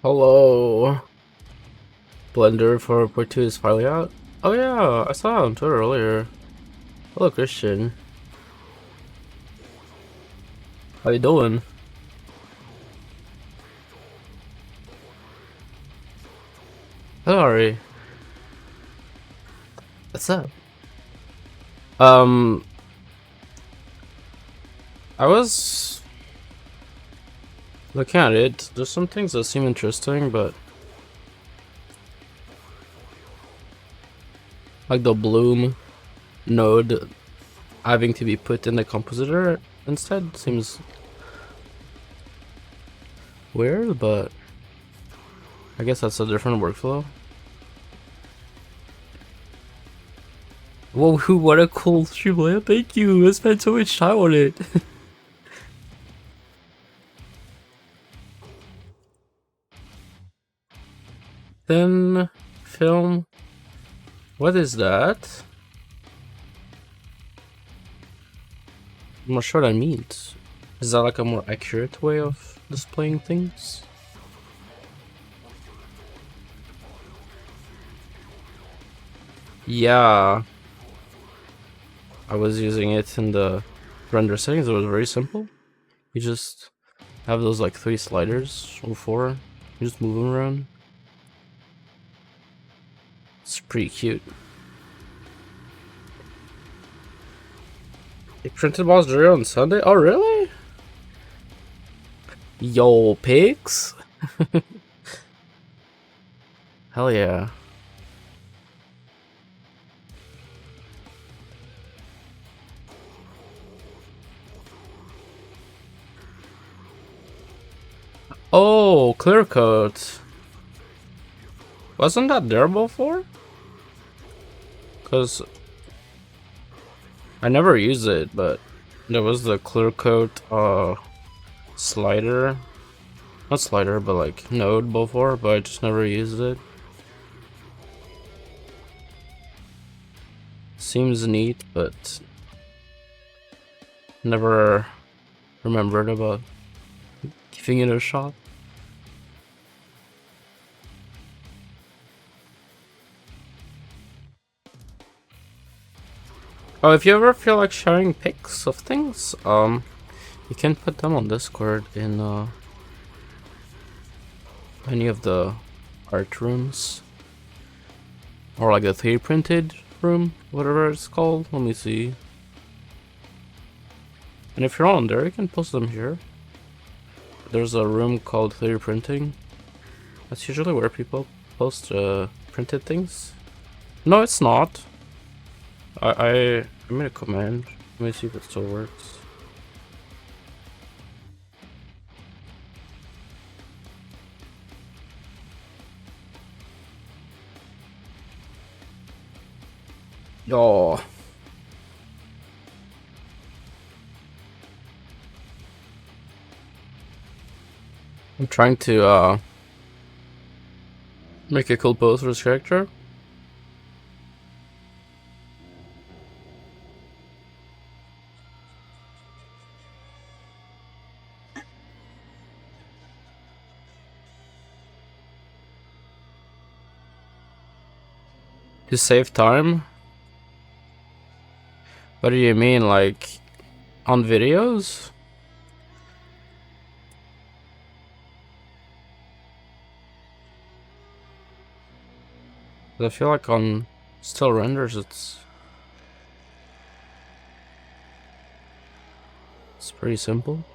Hello. Blender 4.2 is finally out. Oh yeah, I saw it on Twitter earlier. Hello Christian. How you doing? Hello Ari. What's up? Um I was looking at it. There's some things that seem interesting, but like the bloom node having to be put in the compositor instead seems weird, but I guess that's a different workflow. Whoa, what a cool streamlet. Thank you. I spent so much time on it. Then film. What is that? I'm not sure what that means. Is that like a more accurate way of displaying things? Yeah. I was using it in the render settings. It was very simple. You just have those like 3 sliders or 4. You just move them around. It's pretty cute. They printed Boss Jury on Sunday? Oh really? Yo, pigs? Hell yeah. Oh, clear coat. Wasn't that there before? Cause I never used it, but there was the clear coat slider. Not slider, but like node before, but I just never used it. Seems neat, but never remembered about giving it a shot. Oh, if you ever feel like sharing pics of things, you can put them on Discord in any of the art rooms, or like the 3D printed room, whatever it's called. Let me see. And if you're on there, you can post them here. There's a room called 3D printing. That's usually where people post printed things. No, it's not. I made a command. Let me see if it still works. Oh. I'm trying to make a cool pose for this character. To save time? What do you mean, like on videos? I feel like on still renders it's pretty simple.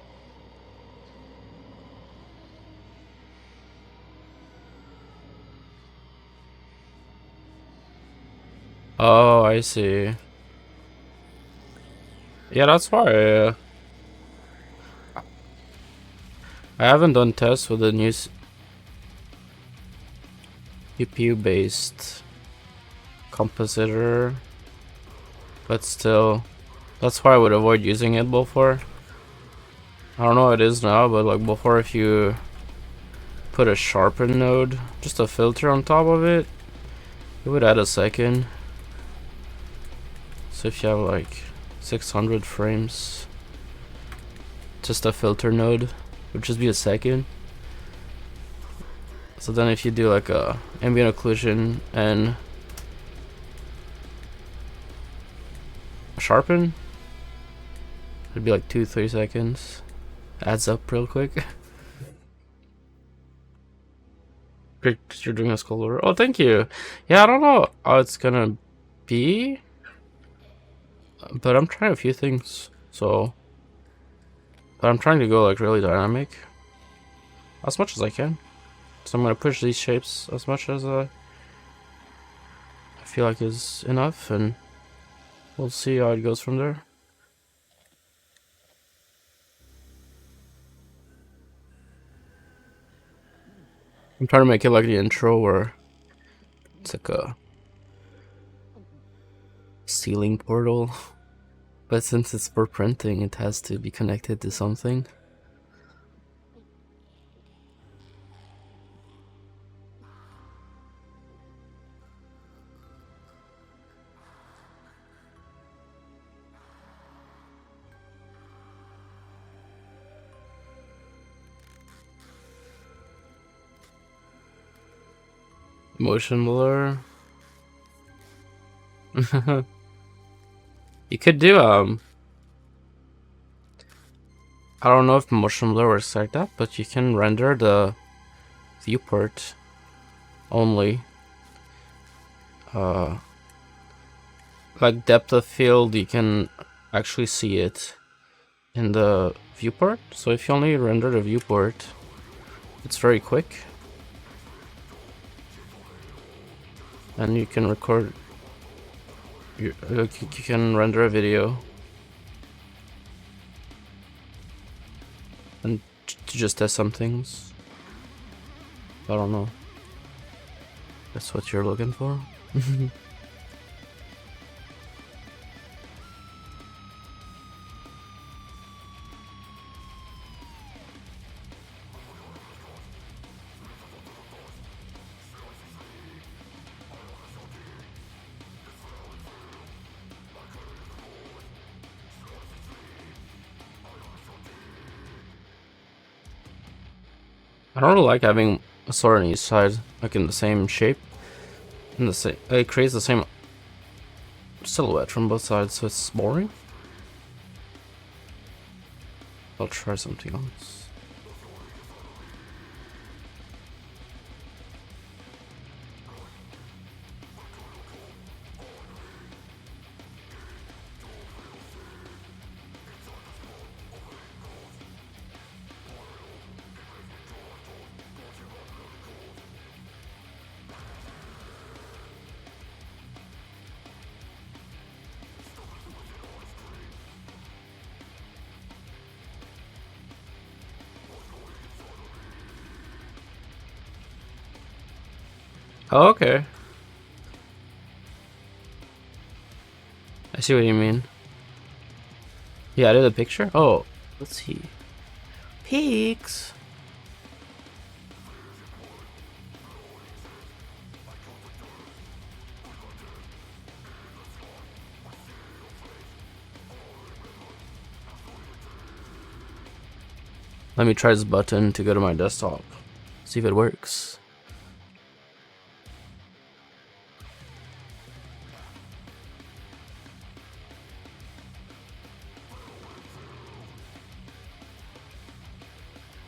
Oh, I see. Yeah, that's why I haven't done tests with the new CPU-based compositor, but still, that's why I would avoid using it before. I don't know what it is now, but like before, if you put a sharpen node, just a filter on top of it, it would add a second. So if you have like 600 frames, just a filter node would just be a second. So then if you do like a ambient occlusion and sharpen, it'd be like 2-3 seconds. Adds up real quick. Great, you're doing a sculpture. Oh, thank you. Yeah, I don't know how it's gonna be, but I'm trying a few things. So, but I'm trying to go like really dynamic as much as I can. So I'm gonna push these shapes as much as I feel like is enough, and we'll see how it goes from there. I'm trying to make it like the intro where it's like a ceiling portal, but since it's for printing, it has to be connected to something. Motion blur. You could do I don't know if motion blur works like that, but you can render the viewport only. Like depth of field, you can actually see it in the viewport. So if you only render the viewport, it's very quick. And you can record, you can render a video. And to just test some things. I don't know. That's what you're looking for? I don't really like having a sword on each side, like in the same shape. In the same, it creates the same silhouette from both sides, so it's boring. I'll try something else. Oh, okay. I see what you mean. Yeah, I did a picture. Oh, let's see. Peaks. Let me try this button to go to my desktop. See if it works.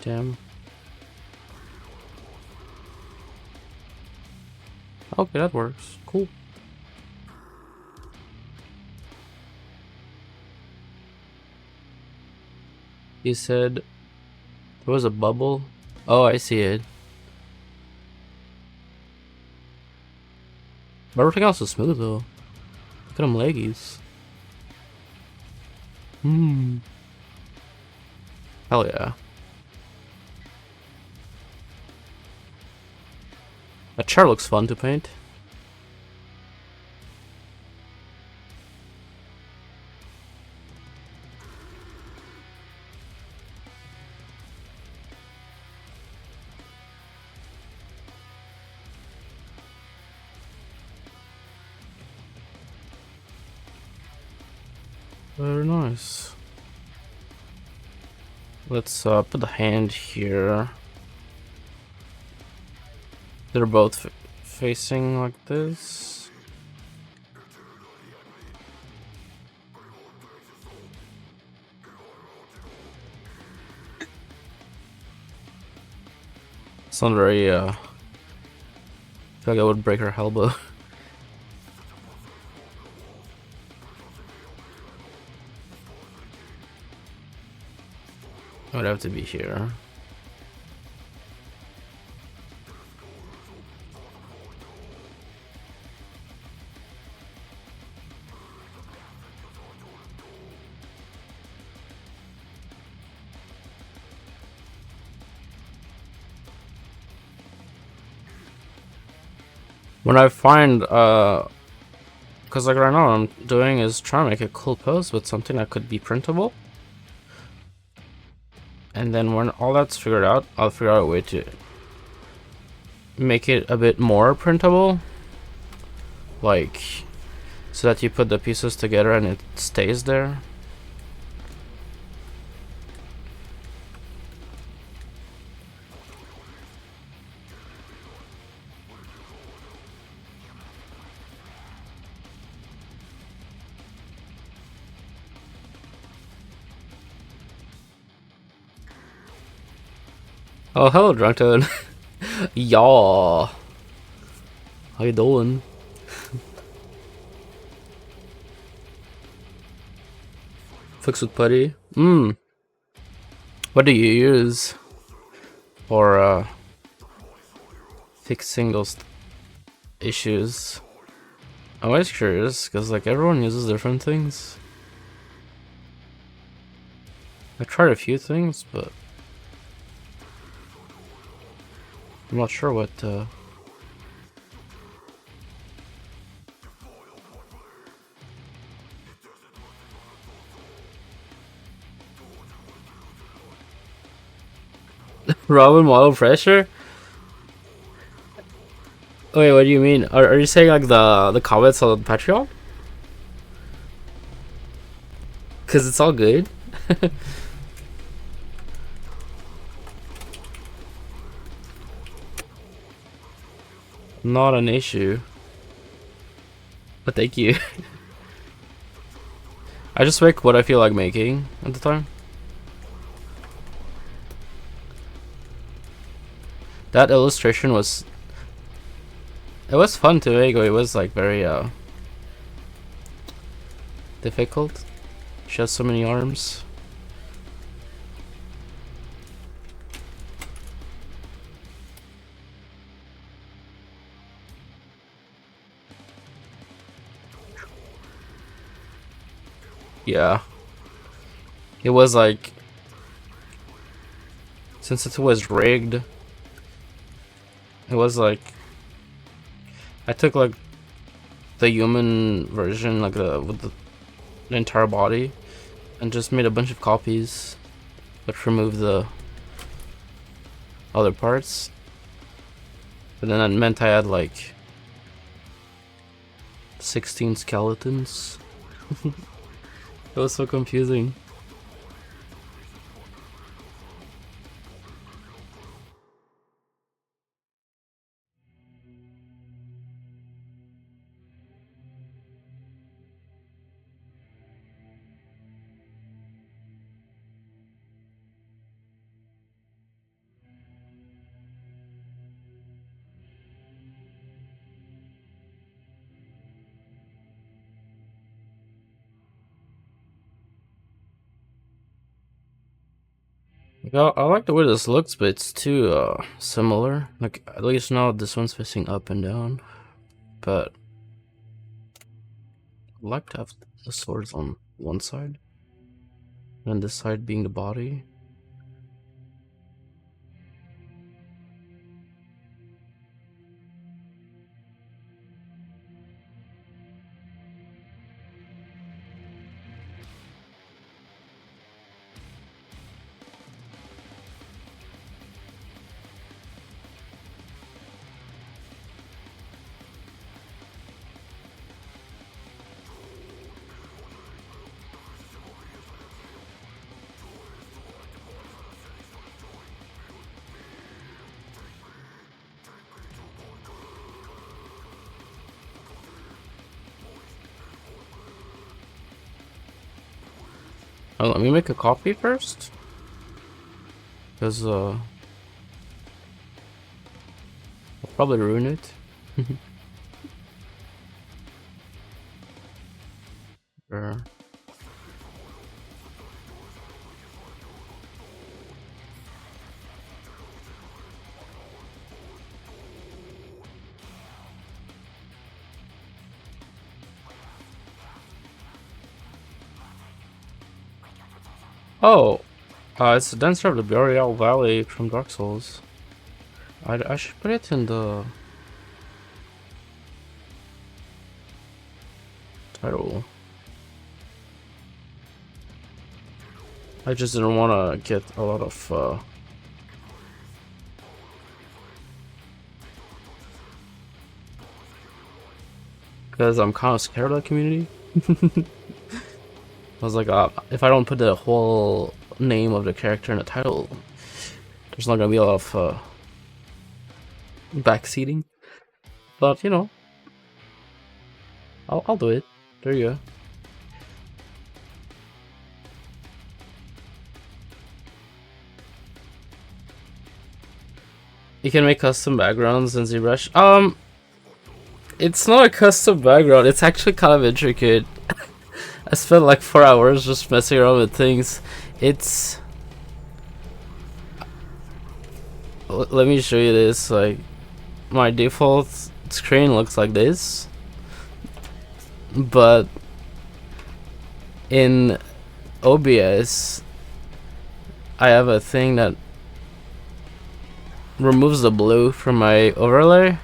Damn. Okay, that works. Cool. You said there was a bubble? Oh, I see it. But everything else is smooth though. Look at them leggies. Hell yeah. That chair looks fun to paint. Very nice. Let's put the hand here. They're both facing like this. It's not very, I feel like I would break her elbow. I would have to be here. When I find, because like right now what I'm doing is trying to make a cool pose with something that could be printable. And then when all that's figured out, I'll figure out a way to make it a bit more printable. Like, so that you put the pieces together and it stays there. Oh, hello, Drunk Toad. Y'all. How you doing? Fix with putty. What do you use for fixing those issues? I'm always curious because like everyone uses different things. I tried a few things, but I'm not sure what. Robin model pressure? Wait, what do you mean? Are you saying like the comments on Patreon? Cause it's all good. Not an issue. But thank you. I just make what I feel like making at the time. That illustration was... It was fun to make, but it was like very difficult. She has so many arms. Yeah. It was like... Since it was rigged, it was like... I took like the human version, like with the entire body, and just made a bunch of copies, but removed the other parts. But then that meant I had like 16 skeletons. It was so confusing. Yeah, I like the way this looks, but it's too similar. Like at least now this one's facing up and down, but I'd like to have the swords on one side, and this side being the body. Oh, let me make a copy first, because I'll probably ruin it. Sure. Oh, it's the Dancer of the Boreal Valley from Dark Souls. I should put it in the title. I just didn't want to get a lot of because I'm kind of scared of that community. I was like, if I don't put the whole name of the character in the title, there's not gonna be a lot of backseating. But you know, I'll do it. There you go. You can make custom backgrounds in ZBrush. It's not a custom background. It's actually kind of intricate. I spent like 4 hours just messing around with things. It's... Let me show you this. Like, my default screen looks like this, but in OBS, I have a thing that removes the blue from my overlay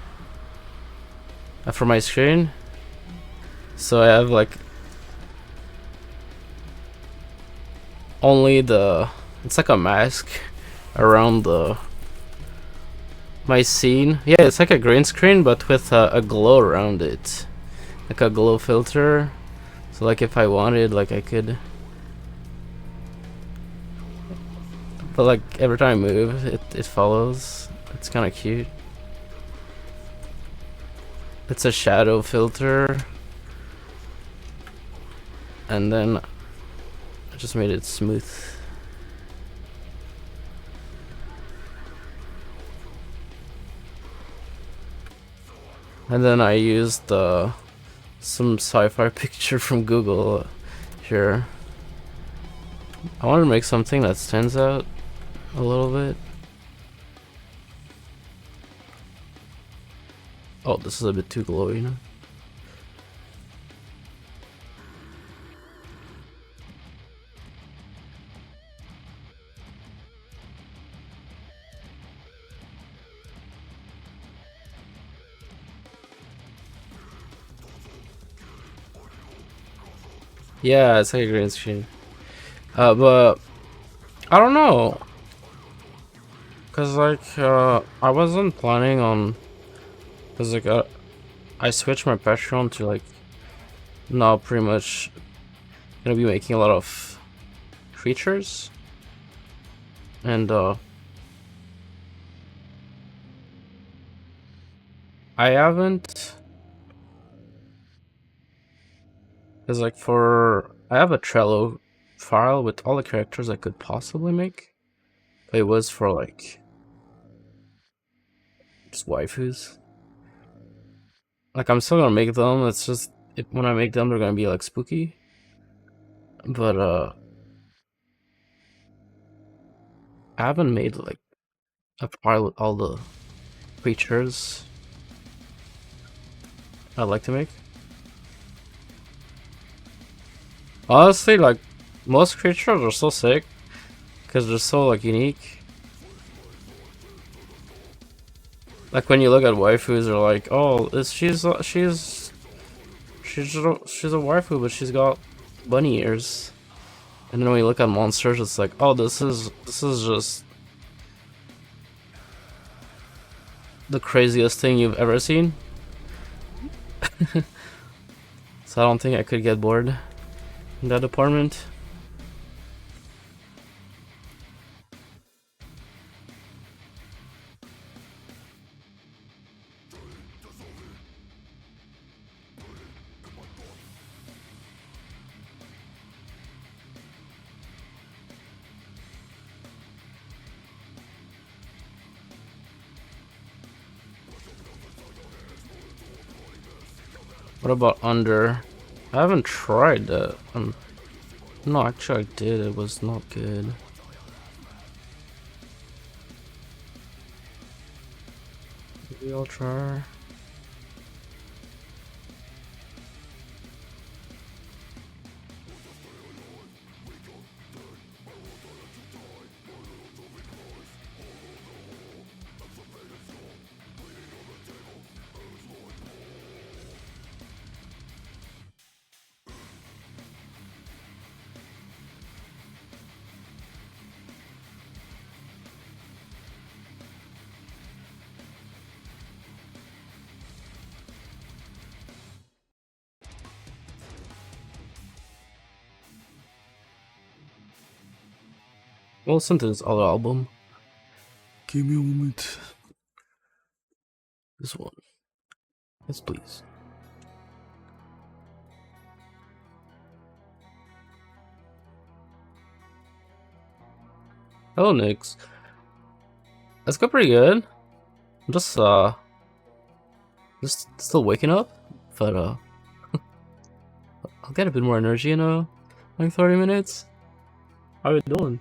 from my screen, so I have like only the, it's like a mask around the my scene. Yeah, it's like a green screen but with a glow around it, like a glow filter. So like if I wanted, like I could, but like every time I move it follows. It's kind of cute. It's a shadow filter, and then I just made it smooth. And then I used some sci-fi picture from Google here. I wanted to make something that stands out a little bit. Oh, this is a bit too glowy now. Yeah, it's like a green screen. But I don't know, cause like I wasn't planning on, cause like I switched my Patreon to like now pretty much gonna be making a lot of creatures, and I haven't, cause like I have a Trello file with all the characters I could possibly make. But it was for like just waifus. Like I'm still gonna make them. It's just when I make them, they're gonna be like spooky. But I haven't made like a file with all the creatures I'd like to make. Honestly, like most creatures are so sick because they're so like unique. Like when you look at waifus, they're like, oh, she's a waifu, but she's got bunny ears. And then when you look at monsters, it's like, oh, this is just the craziest thing you've ever seen. So I don't think I could get bored in that department. What about under? I haven't tried that. No, actually I did. It was not good. Maybe I'll try. We'll listen to this other album. Give me a moment. This one. Yes, please. Hello, Nix. That's going pretty good. I'm just still waking up, but I'll get a bit more energy in like 30 minutes. How you doing?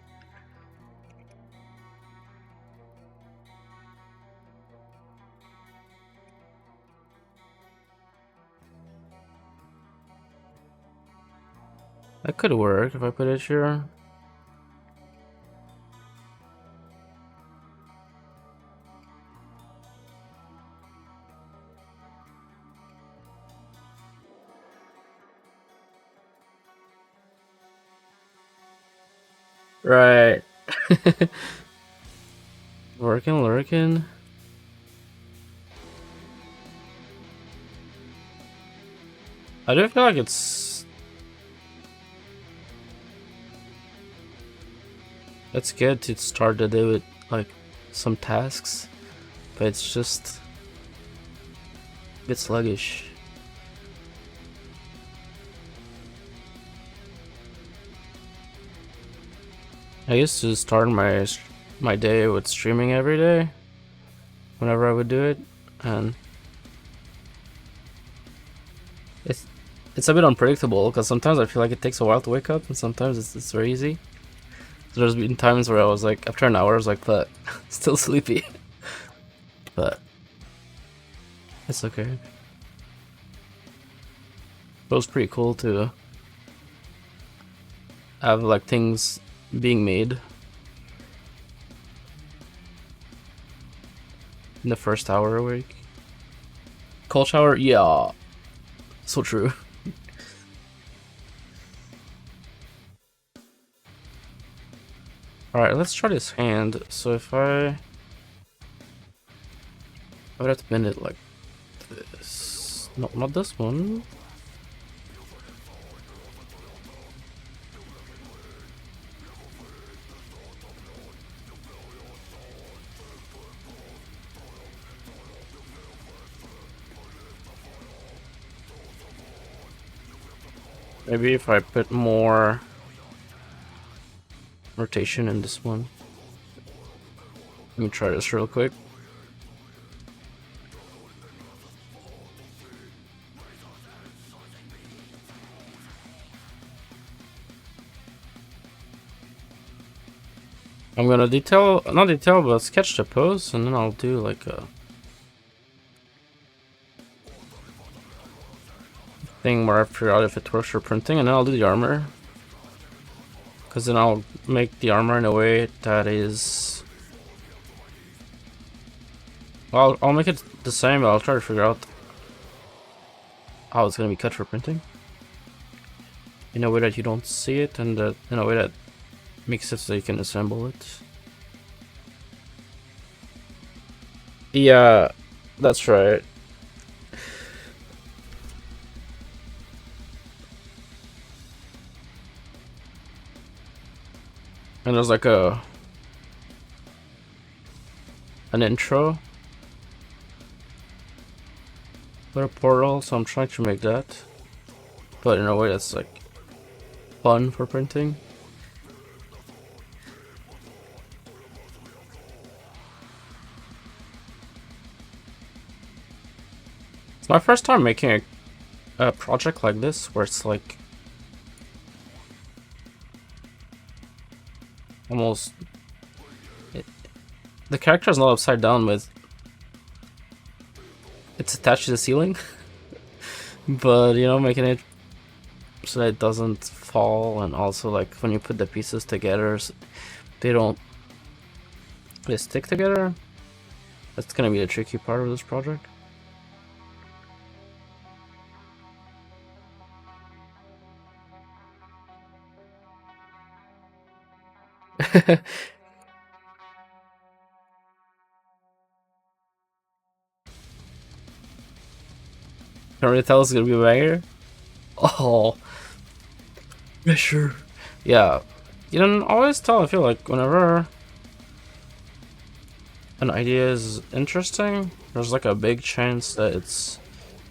That could work if I put it here. Right. Lurking. I do feel like it's good to start the day with like some tasks, but it's just a bit sluggish. I used to start my day with streaming every day whenever I would do it, and it's a bit unpredictable because sometimes I feel like it takes a while to wake up and sometimes it's very easy. So there's been times where I was like, after an hour I was like, but still sleepy. But it's okay. It was pretty cool to have like things being made in the first hour awake. Cold shower, yeah, so true. All right, let's try this hand. So if I would have to bend it like this. No, not this one. Maybe if I put more rotation in this one. Let me try this real quick. I'm gonna not detail, but sketch the pose, and then I'll do like a thing where I figure out if it works for printing, and then I'll do the armor. Because then I'll make the armor in a way that is... Well, I'll make it the same, but I'll try to figure out how it's gonna be cut for printing. In a way that you don't see it, and in a way that makes it so you can assemble it. Yeah, that's right. And there's like an intro with a portal, so I'm trying to make that, but in a way that's like fun for printing. It's my first time making a a project like this where it's like almost the character is not upside down, but it's attached to the ceiling. But you know, making it so that it doesn't fall, and also like when you put the pieces together, they stick together. That's gonna be the tricky part of this project. Can really tell it's gonna be a banger. Oh, yeah, sure. Yeah, you can always tell. I feel like whenever an idea is interesting, there's like a big chance that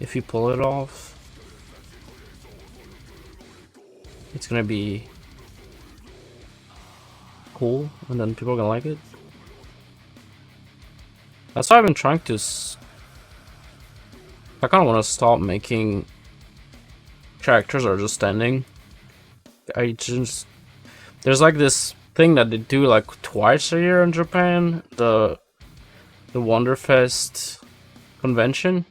if you pull it off, it's gonna be cool, and then people are gonna like it. That's why I've been trying to. I kind of want to stop making characters that are just standing. There's like this thing that they do like twice a year in Japan, the Wonderfest convention,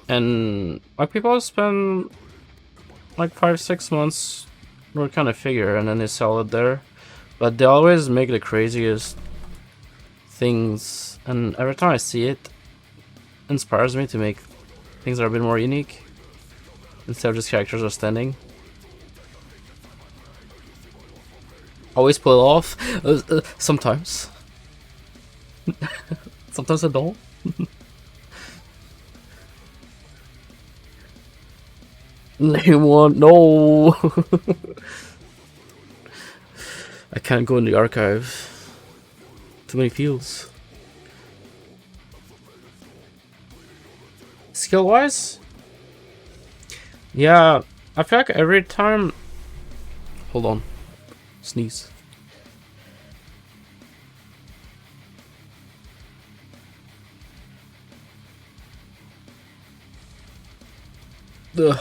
and like people spend like 5-6 months working on a figure and then they sell it there, but they always make the craziest things, and every time I see it inspires me to make things that are a bit more unique instead of just characters are standing. Always pull it off. Sometimes. Sometimes I don't. Name one. No. I can't go in the archive. Too many fields. Skill wise? Yeah, I feel like every time. Hold on. Sneeze. Ugh.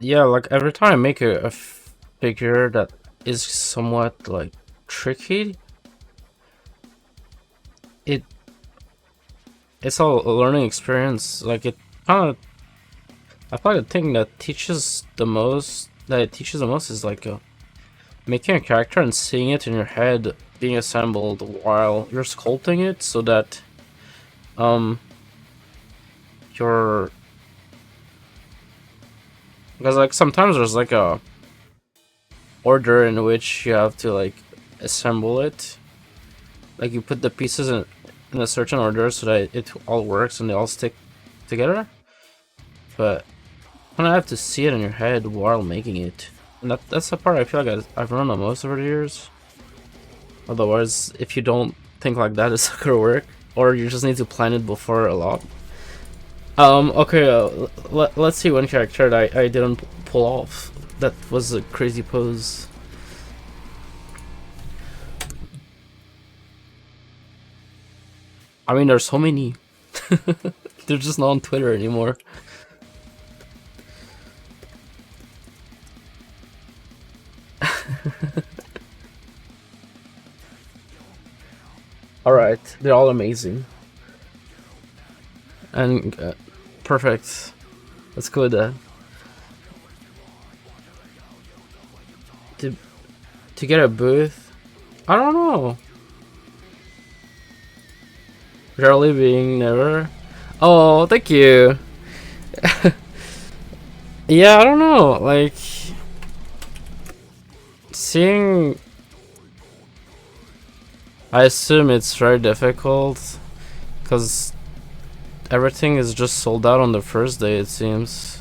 Yeah, like every time I make a figure that is somewhat like tricky, it's all a learning experience. Like it kind of, I feel like the thing that teaches the most, is like making a character and seeing it in your head being assembled while you're sculpting it, so that you're, because like sometimes there's like a order in which you have to like assemble it, like you put the pieces in a certain order so that it all works and they all stick together, but when I have to see it in your head while making it, and that's the part I feel like I've run on most over the years. Otherwise, if you don't think like that, it's not gonna work, or you just need to plan it before a lot. Okay, let's see one character that I didn't pull off. That was a crazy pose. I mean, there's so many. They're just not on Twitter anymore. Alright, they're all amazing. And perfect. Let's go with that. To get a booth? I don't know. Rarely being never. Oh, thank you. Yeah, I don't know. Like, seeing. I assume it's very difficult because everything is just sold out on the first day, it seems.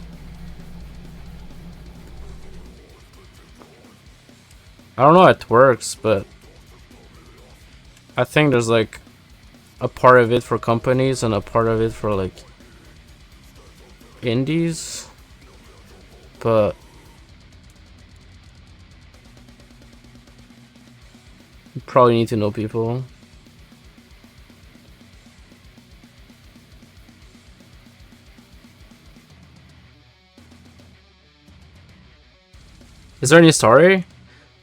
I don't know how it works, but I think there's like a part of it for companies and a part of it for like indies, but you probably need to know people. Is there any story?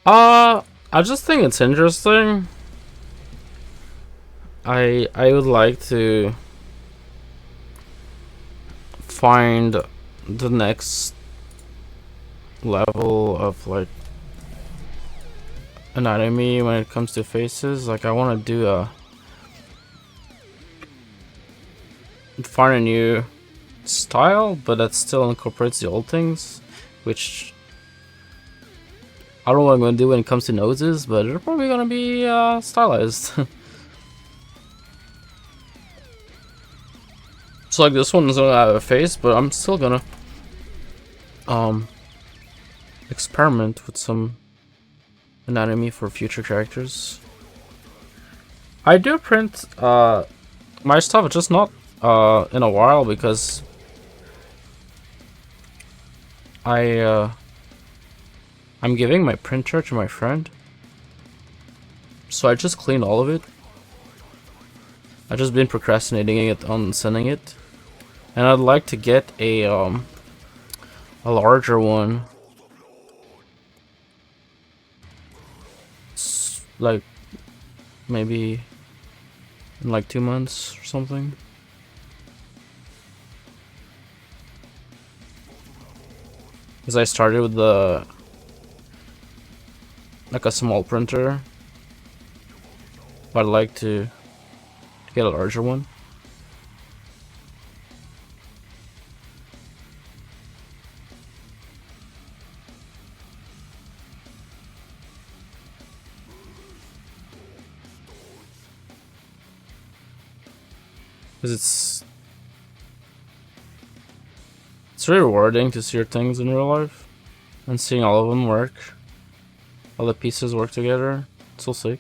I just think it's interesting. I would like to find the next level of like anatomy when it comes to faces. Like I want to do find a new style, but that still incorporates the old things, which I don't know what I'm gonna do when it comes to noses, but they're probably gonna be stylized. So like this one is gonna have a face, but I'm still gonna experiment with some anatomy for future characters. I do print my stuff, just not in a while, because I'm giving my printer to my friend, so I just cleaned all of it. I've just been procrastinating it on sending it, and I'd like to get a larger one, like maybe in like 2 months or something. Because I started with like a small printer, but I'd like to get a larger one. Because it's really rewarding to see your things in real life and seeing all of them work. All the pieces work together. It's so sick.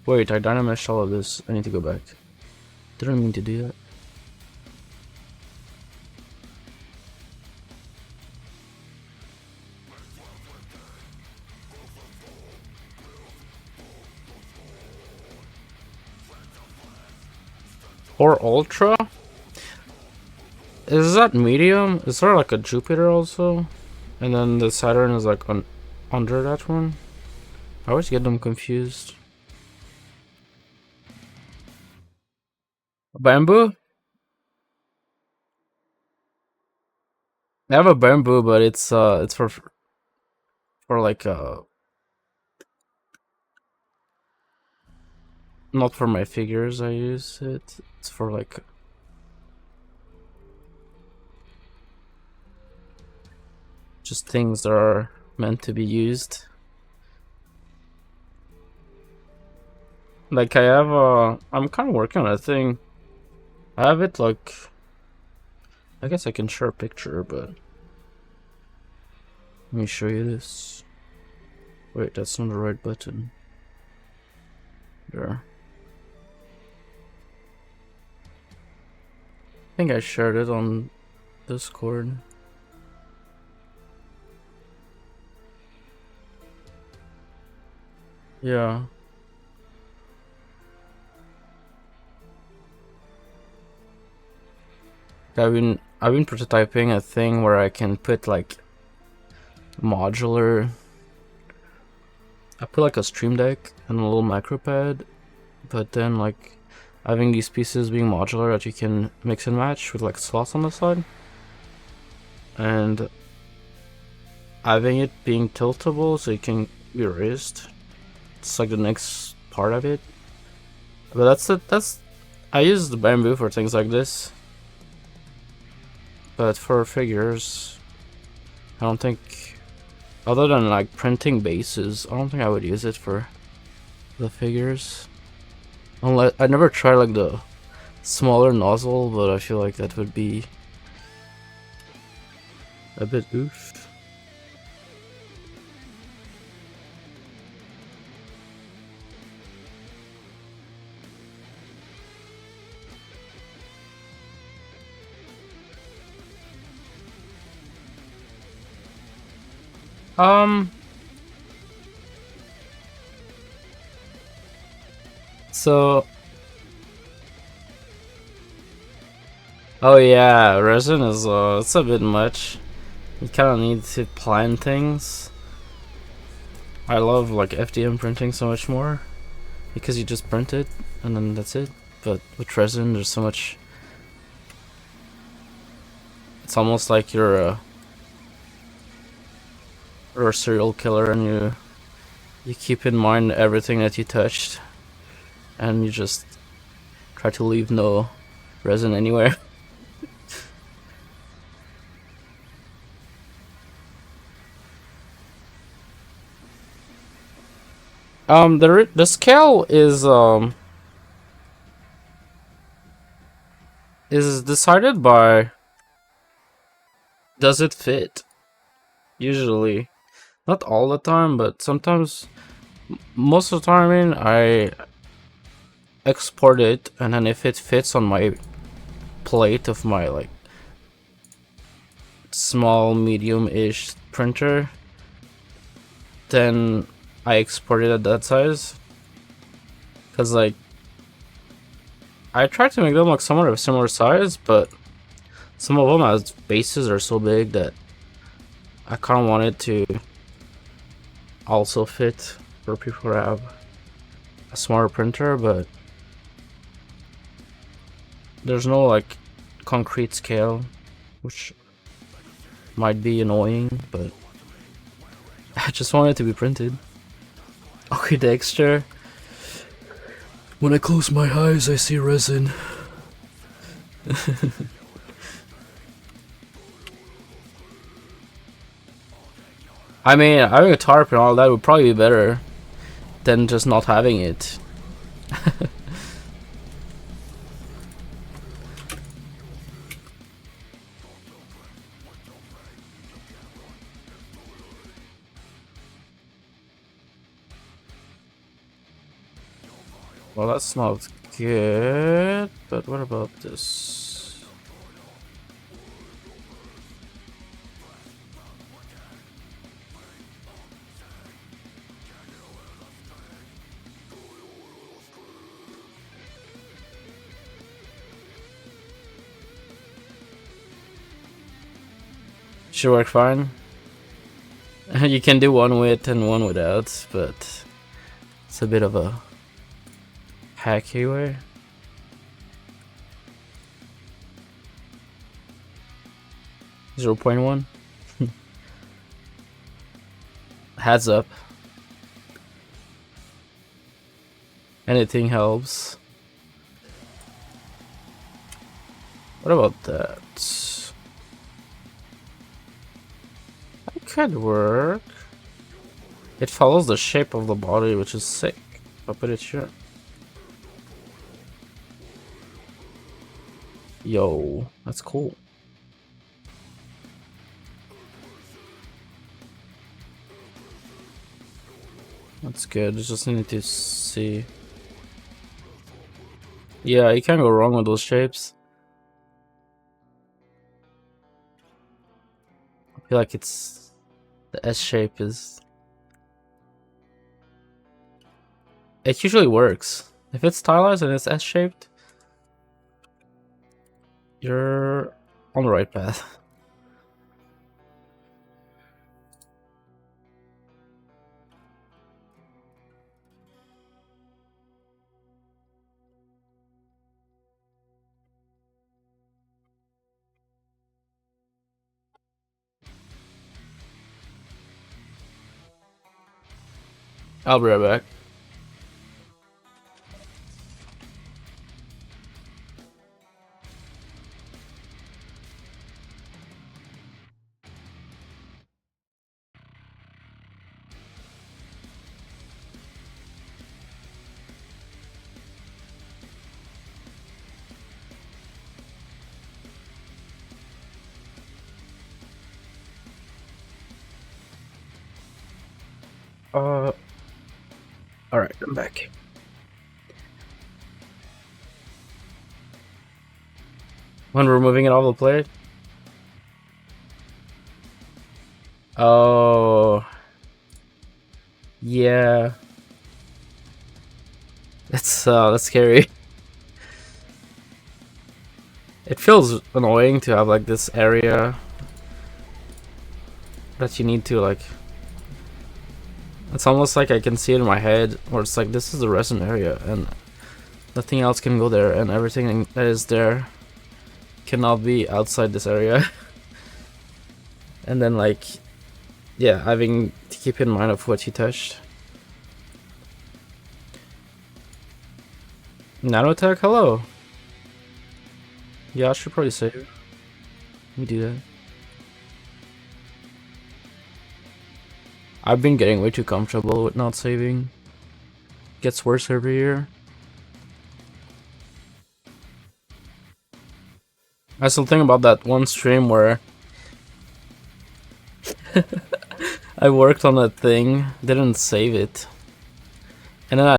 Wait, I dynameshed all of this. I need to go back. Didn't mean to do that. Or Ultra? Is that medium? Is there like a Jupiter also? And then the Saturn is like under that one? I always get them confused. Bamboo? I have a bamboo, but it's for like not for my figures. I use it. It's for like just things that are meant to be used. Like I have I'm kind of working on a thing. I have it like, I guess I can share a picture, but let me show you this. Wait, that's not the right button. There. I think I shared it on Discord. Yeah. I've been prototyping a thing where I can put like modular. I put like a stream deck and a little macro pad, but then like having these pieces being modular that you can mix and match with like slots on the side, and having it being tiltable so it can be raised. It's like the next part of it. But that's it. I use the bamboo for things like this. But for figures, I don't think, other than like printing bases, I don't think I would use it for the figures. Unless I never tried like the smaller nozzle, but I feel like that would be a bit oof. So, oh yeah, resin is it's a bit much. You kind of need to plan things. I love like FDM printing so much more because you just print it and then that's it. But with resin, there's so much. It's almost like you're a serial killer, and you keep in mind everything that you touched, and you just try to leave no resin anywhere. The scale is decided by, does it fit? Usually, not all the time, but sometimes. Most of the time, I mean, I export it, and then if it fits on my plate of my like small medium-ish printer, then I export it at that size. Cause like I tried to make them like somewhat of a similar size, but some of them as bases are so big that I kind of wanted to also fit for people who have a smaller printer, but there's no like concrete scale, which might be annoying, but I just want it to be printed. Okay, Dexter. When I close my eyes, I see resin. I mean, having a tarp and all that would probably be better than just not having it. Well, that's not good, but what about this? Should work fine. You can do one with and one without, but it's a bit of a hacky way. .1. Heads up. Anything helps. What about that? That could work. It follows the shape of the body, which is sick. I'll put it here. Yo, that's cool. That's good. I just need to see. Yeah, you can't go wrong with those shapes. I feel like it's the S shape is. It usually works. If it's stylized and it's S shaped, you're on the right path. I'll be right back. Alright, I'm back. When we're moving it off the plate? Oh. Yeah. That's scary. It feels annoying to have like this area that you need to like It's almost like I can see it in my head, where it's like, this is the resin area, and nothing else can go there, and everything that is there cannot be outside this area. And then, like, yeah, having to keep in mind of what you touched. Nanotech, hello. Yeah, I should probably save. Let me do that. I've been getting way too comfortable with not saving. Gets worse every year. I still think about that one stream where I worked on that thing, didn't save it, and then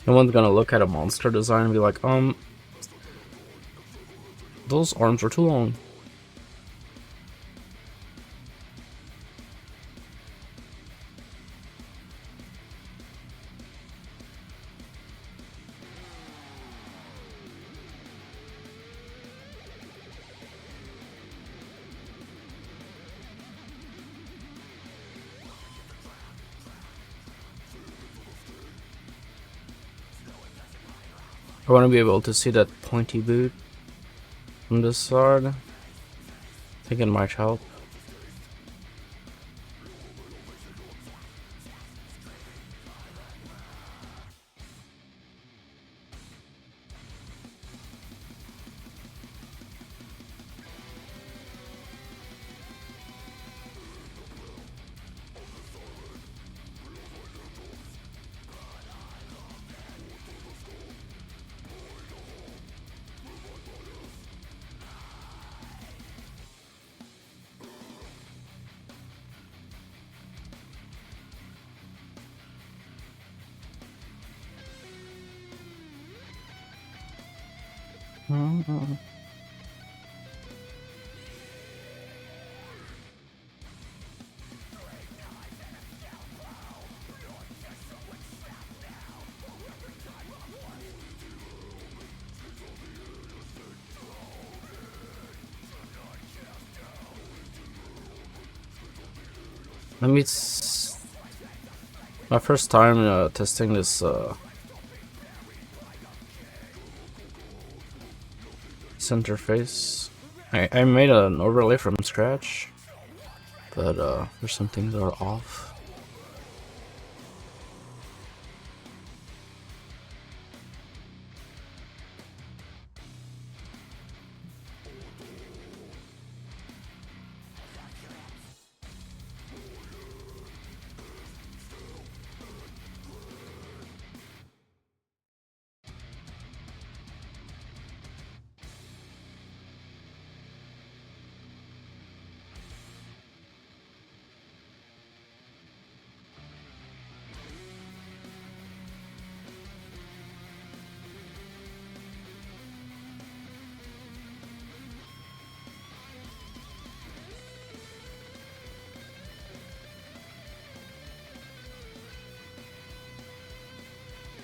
no one's gonna look at a monster design and be like, those arms are too long. I want to be able to see that pointy boot from this side. I think it might help. Let me. My first time testing this interface. I made an overlay from scratch, but there's some things that are off.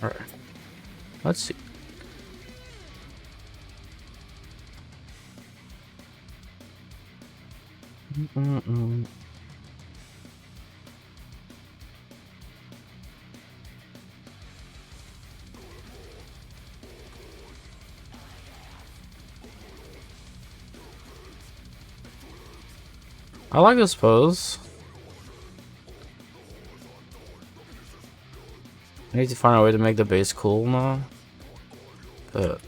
Alright, let's see. I like this pose. I need to find a way to make the base cool now, but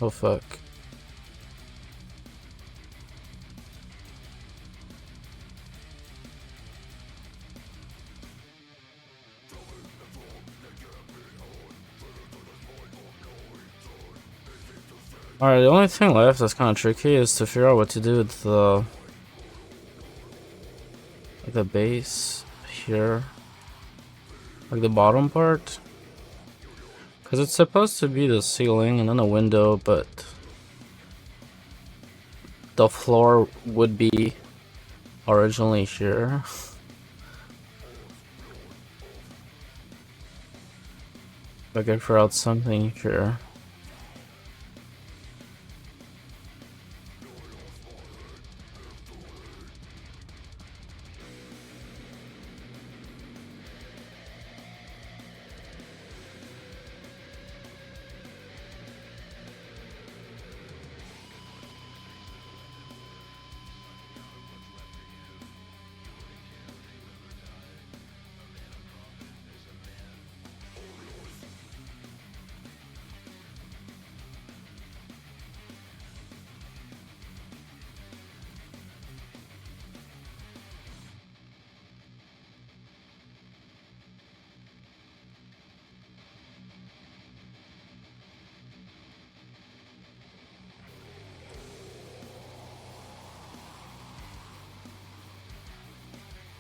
oh fuck. Alright, the only thing left that's kind of tricky is to figure out what to do with the base here, like the bottom part, because it's supposed to be the ceiling and then a window, but the floor would be originally here. I could figure out something here.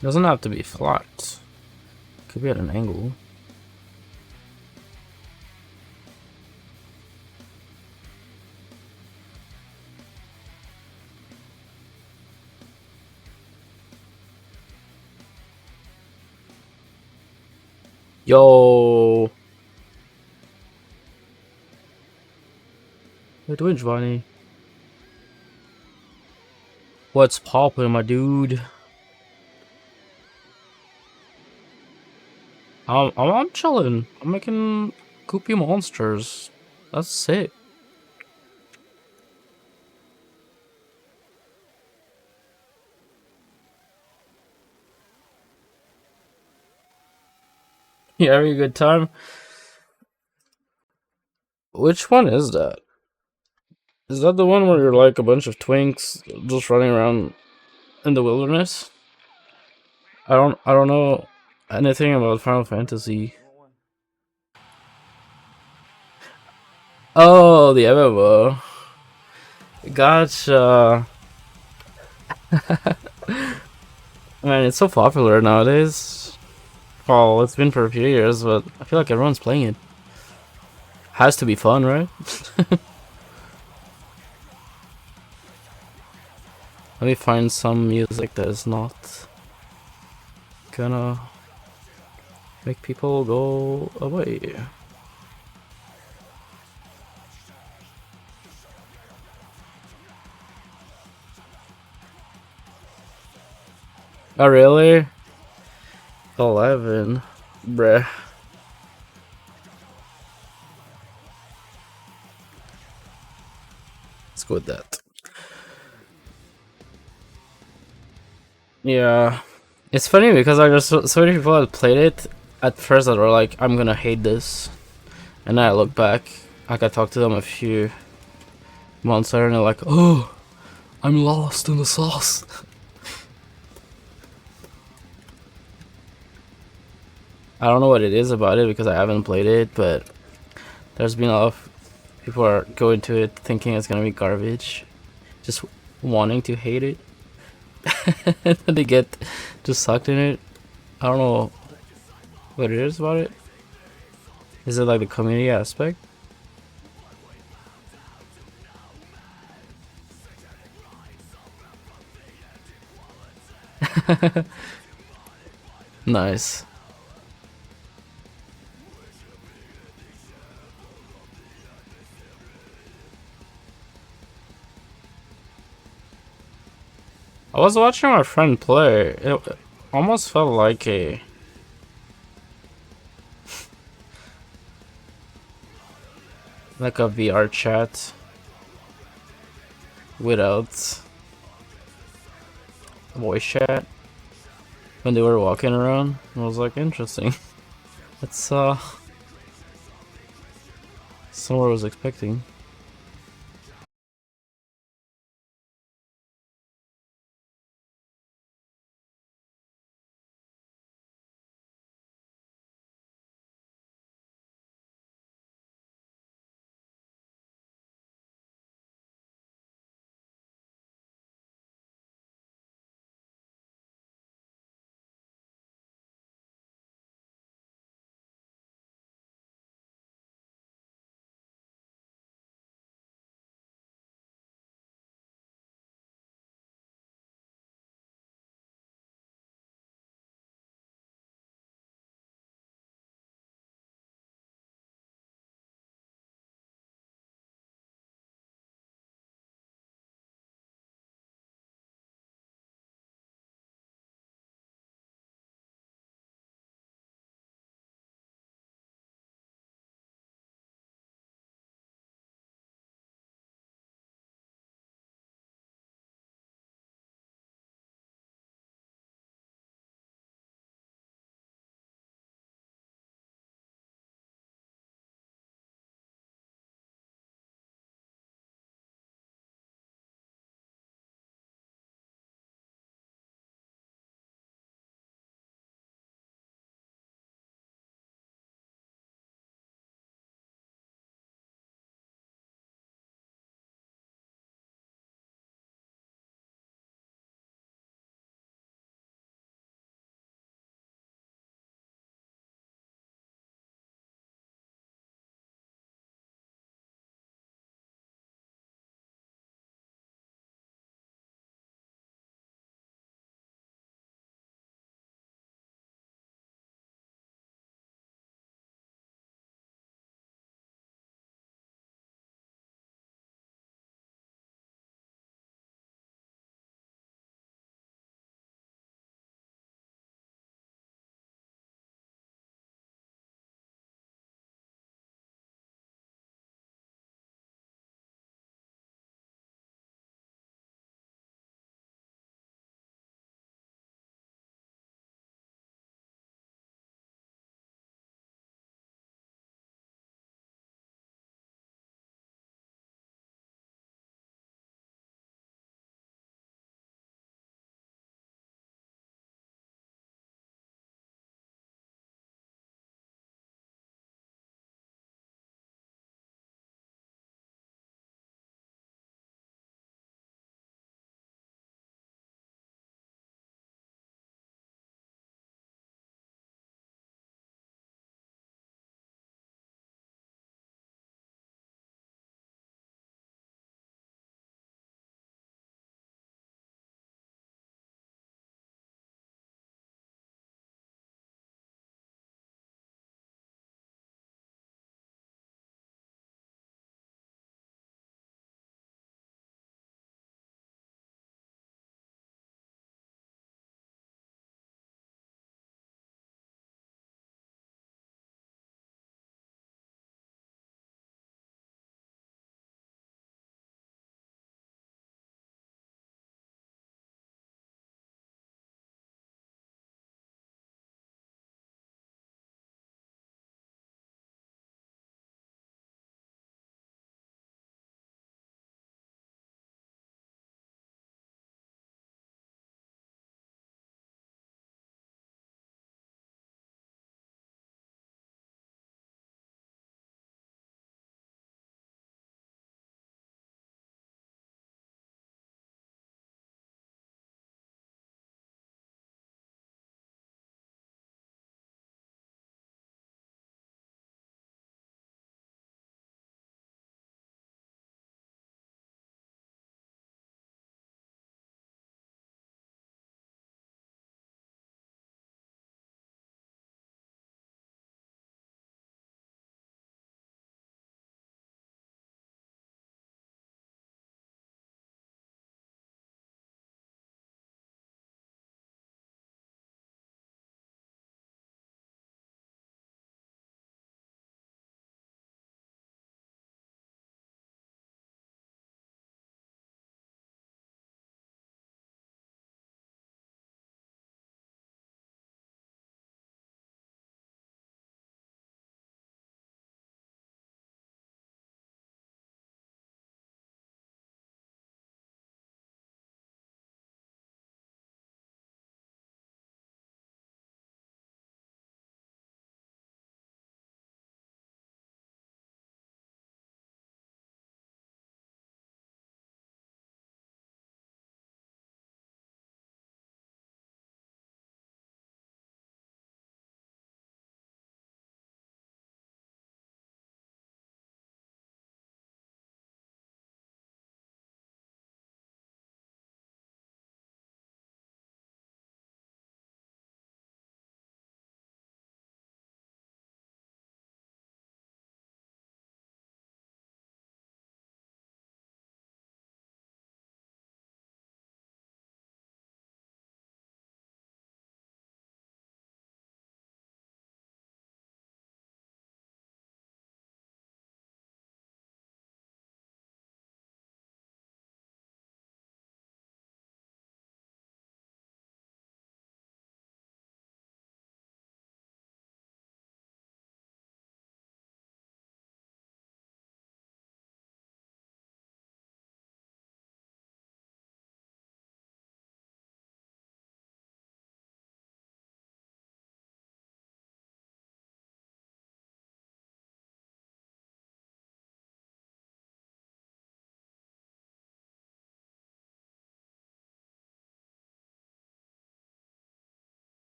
It doesn't have to be flat. It could be at an angle. Yo! What are you doing, Giovanni? What's poppin', my dude? I'm chilling. I'm making goopy monsters. That's sick. You having a good time? Which one is that? Is that the one where you're like a bunch of twinks just running around in the wilderness? I don't know anything about Final Fantasy. Oh, the MMO. Gotcha. Man, it's so popular nowadays. Well, it's been for a few years, but I feel like everyone's playing it. Has to be fun, right? Let me find some music that is not gonna make people go away. Oh, really? 11. Bruh. Let's go with that. Yeah. It's funny because I just so many people that played it at first that were like, I'm gonna hate this. And then I look back, like I talked to them a few months later and they're like, oh, I'm lost in the sauce. I don't know what it is about it because I haven't played it, but there's been a lot of people are going to it thinking it's gonna be garbage, just wanting to hate it, and then they get just sucked in it. I don't know what it is about it. Is it like the community aspect? Nice. I was watching my friend play. It almost felt like a VR chat without voice chat when they were walking around. I was like, interesting. That's somewhere I was expecting.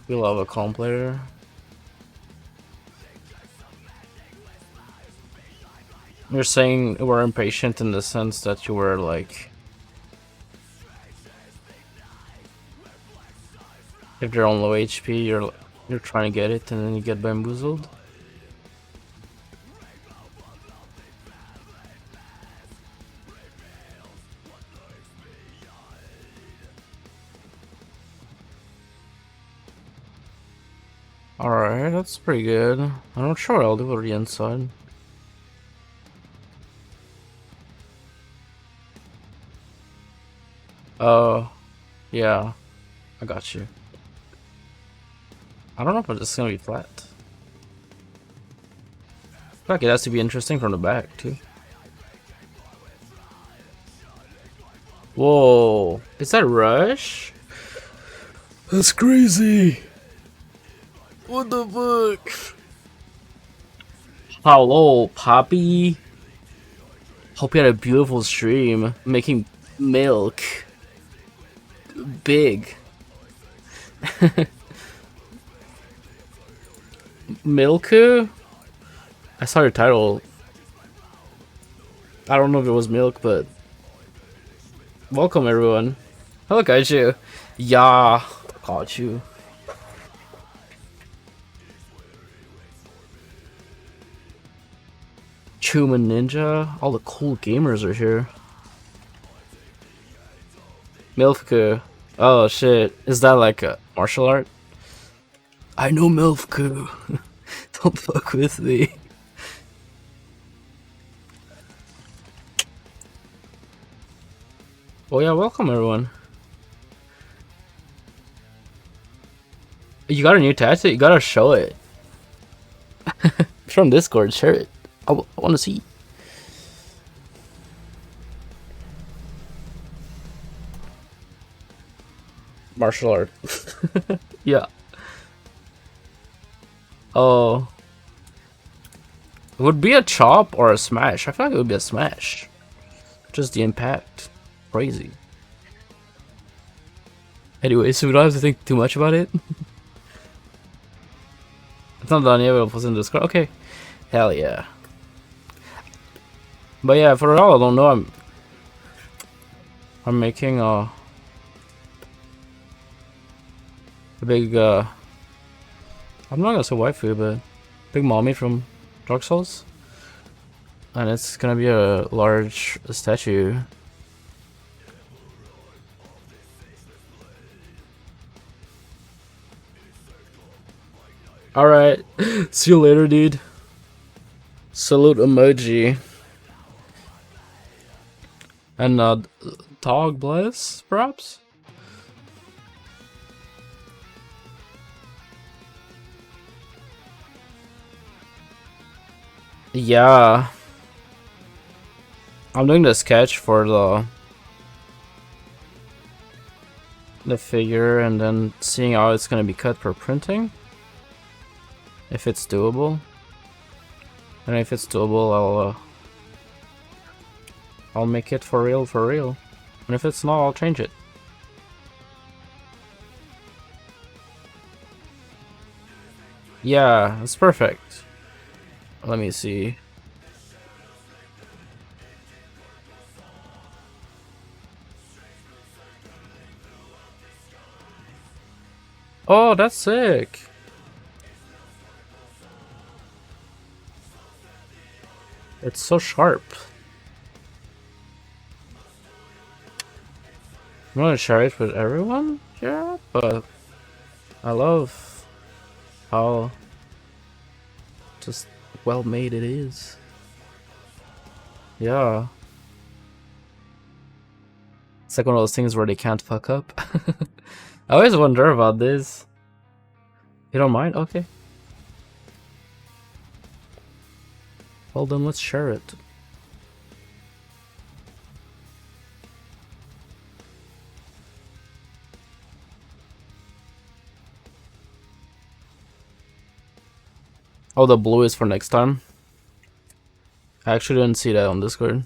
We love a calm player. You're saying we're impatient in the sense that you were like, if they're on low HP, you're trying to get it and then you get bamboozled. Alright, that's pretty good. I'm not sure what I'll do with the inside. Oh, yeah, I got you. I don't know if it's gonna be flat. I feel like it has to be interesting from the back, too. Whoa, is that Rush? That's crazy. What the fuck? Hello, Poppy. Hope you had a beautiful stream. Making milk big. Milku? I saw your title. I don't know if it was milk, but welcome everyone. Hello, Kaiju. Yeah, caught you. Chuman Ninja. All the cool gamers are here. Milfku. Oh shit. Is that like a martial art? I know Milfku. Don't fuck with me. Oh yeah, welcome everyone. You got a new tattoo? You gotta show it. It's from Discord, share it. I want to see. Martial art. Yeah. Oh. It would be a chop or a smash. I feel like it would be a smash. Just the impact. Crazy. Anyway, so we don't have to think too much about it. It's not done yet, but I'll post in Discord. Okay. Hell yeah. But yeah, for all I don't know, I'm making a big I'm not gonna say waifu, but big mommy from Dark Souls. And it's gonna be a large statue. Alright. See you later, dude. Salute emoji. And dog bless, perhaps? Yeah. I'm doing the sketch for the figure and then seeing how it's gonna be cut for printing. If it's doable. And if it's doable, I'll make it for real, for real. And if it's not, I'll change it. Yeah, it's perfect. Let me see. Oh, that's sick. It's so sharp. I'm gonna share it with everyone, yeah, but I love how just well made it is. Yeah. It's like one of those things where they can't fuck up. I always wonder about this. You don't mind? Okay. Well then, let's share it. Oh, the blue is for next time. I actually didn't see that on Discord.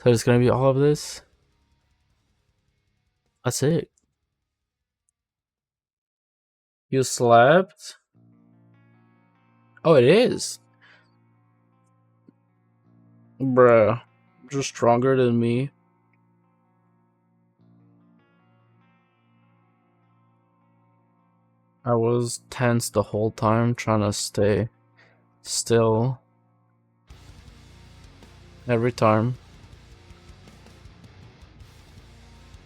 So it's gonna be all of this. That's it. You slept? Oh, it is. Bruh. You're stronger than me. I was tense the whole time trying to stay still. Every time.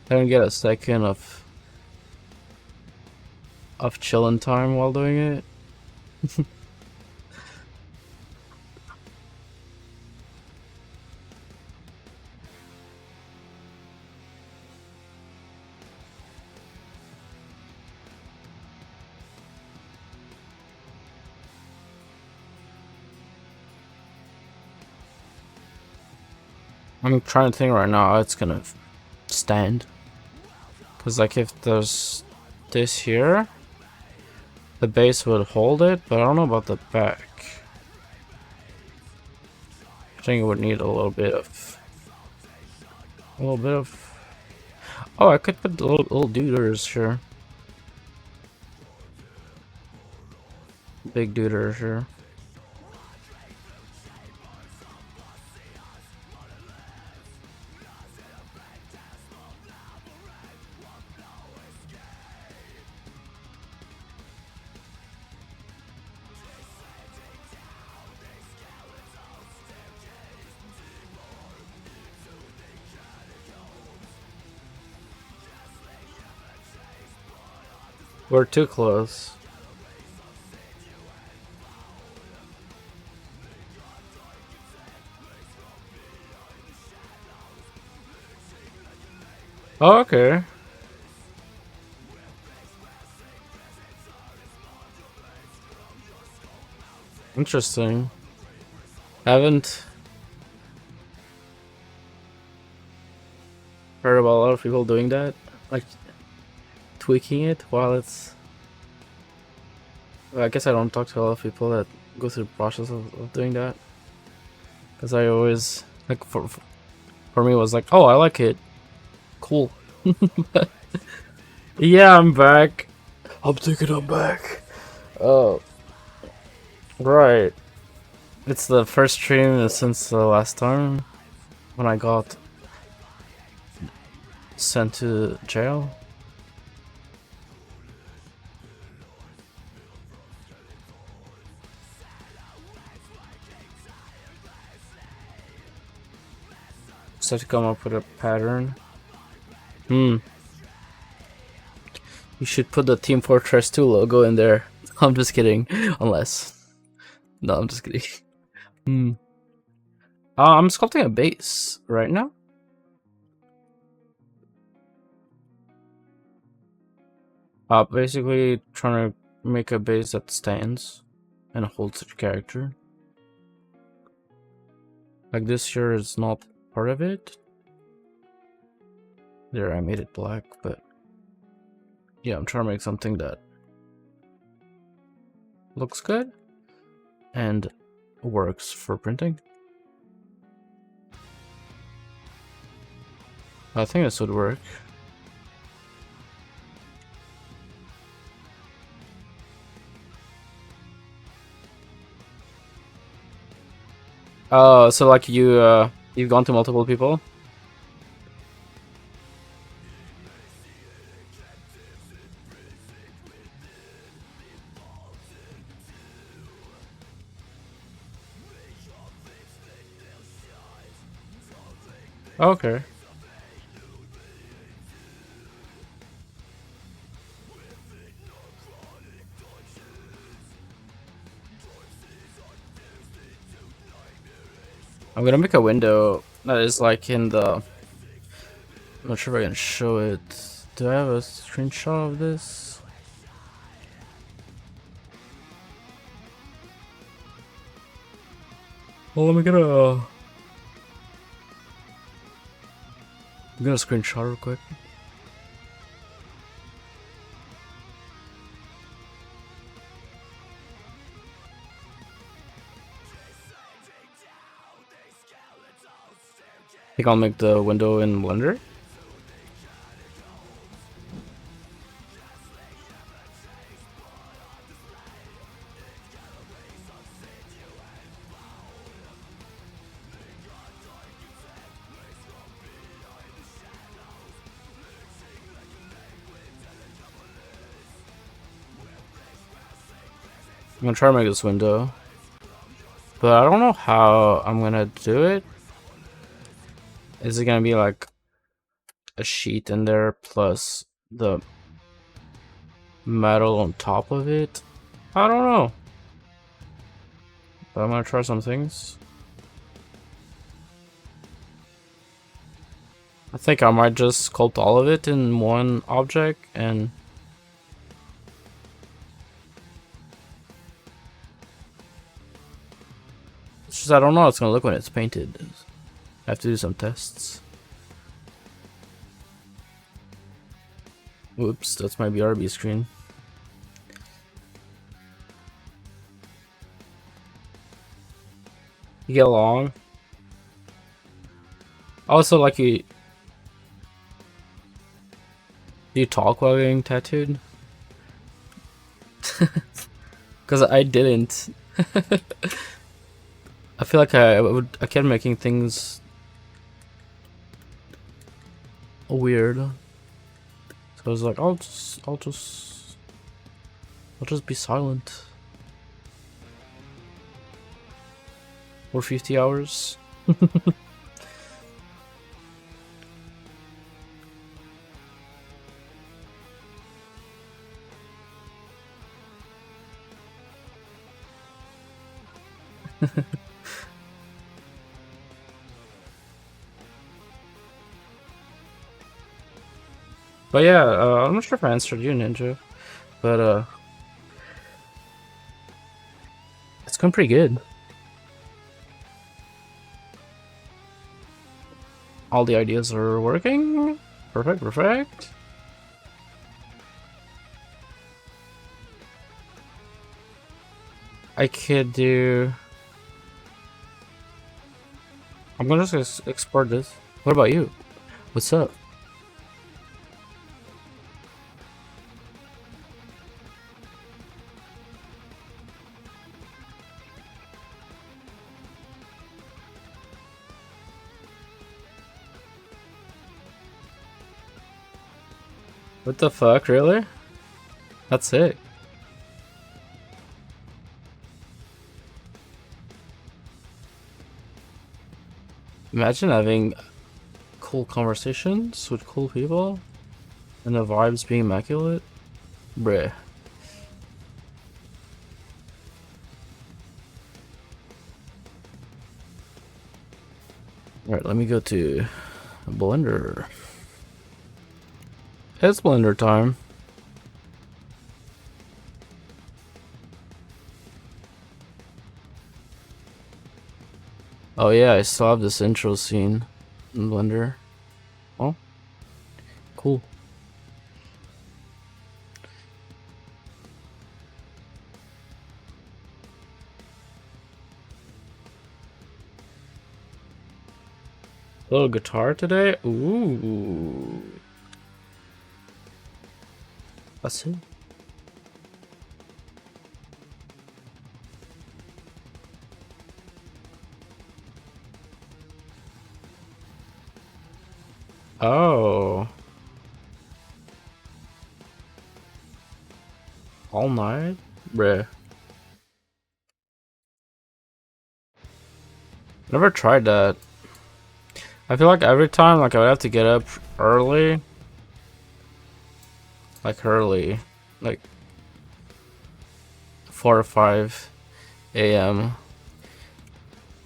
I didn't get a second of chilling time while doing it. I'm trying to think right now how it's gonna stand. Cause like if there's this here, the base would hold it, but I don't know about the back. I think it would need a little bit of oh, I could put the little duders here. Big duders here. We're too close. Oh, okay. Interesting. Haven't heard about a lot of people doing that, like tweaking it while it's. Well, I guess I don't talk to a lot of people that go through the process of doing that, because I always like for me it was like, oh, I like it, cool. Yeah, I'm back. I'm thinking I'm back. Oh, right. It's the first stream since the last time when I got sent to jail. So to come up with a pattern. You should put the Team Fortress 2 logo in there. I'm just kidding. Unless. No, I'm just kidding. I'm sculpting a base right now. Basically trying to make a base that stands and holds your character. Like this here is not part of it. There, I made it black, but yeah, I'm trying to make something that looks good and works for printing. I think this would work. Oh, so like you've gone to multiple people? Okay. I'm gonna make a window that is like in the. I'm not sure if I can show it. Do I have a screenshot of this? Well, let me get a. I'm gonna screenshot real quick. I think I'll make the window in Blender. I'm gonna try to make this window, but I don't know how I'm gonna do it. Is it gonna be like a sheet in there plus the metal on top of it? I don't know, but I'm gonna try some things. I think I might just sculpt all of it in one object and it's just I don't know how it's gonna look when it's painted. I have to do some tests. Whoops, that's my BRB screen. You get along. Also, like you do you talk while getting tattooed? Because I didn't. I feel like I kept making things weird. So I was like, I'll just be silent. For 50 hours. But yeah, I'm not sure if I answered you, Ninja, but it's going pretty good. All the ideas are working. Perfect, perfect. I could do... I'm gonna just export this. What about you? What's up? What the fuck, really? That's it. Imagine having cool conversations with cool people and the vibes being immaculate. Bruh. Alright, let me go to Blender. It's Blender time. Oh yeah, I still have this intro scene in Blender. Oh, cool. Little guitar today? Ooh. That's it. Oh. All night? Bruh. Never tried that. I feel like every time like I would have to get up early. Like early. Like 4 or 5 a.m.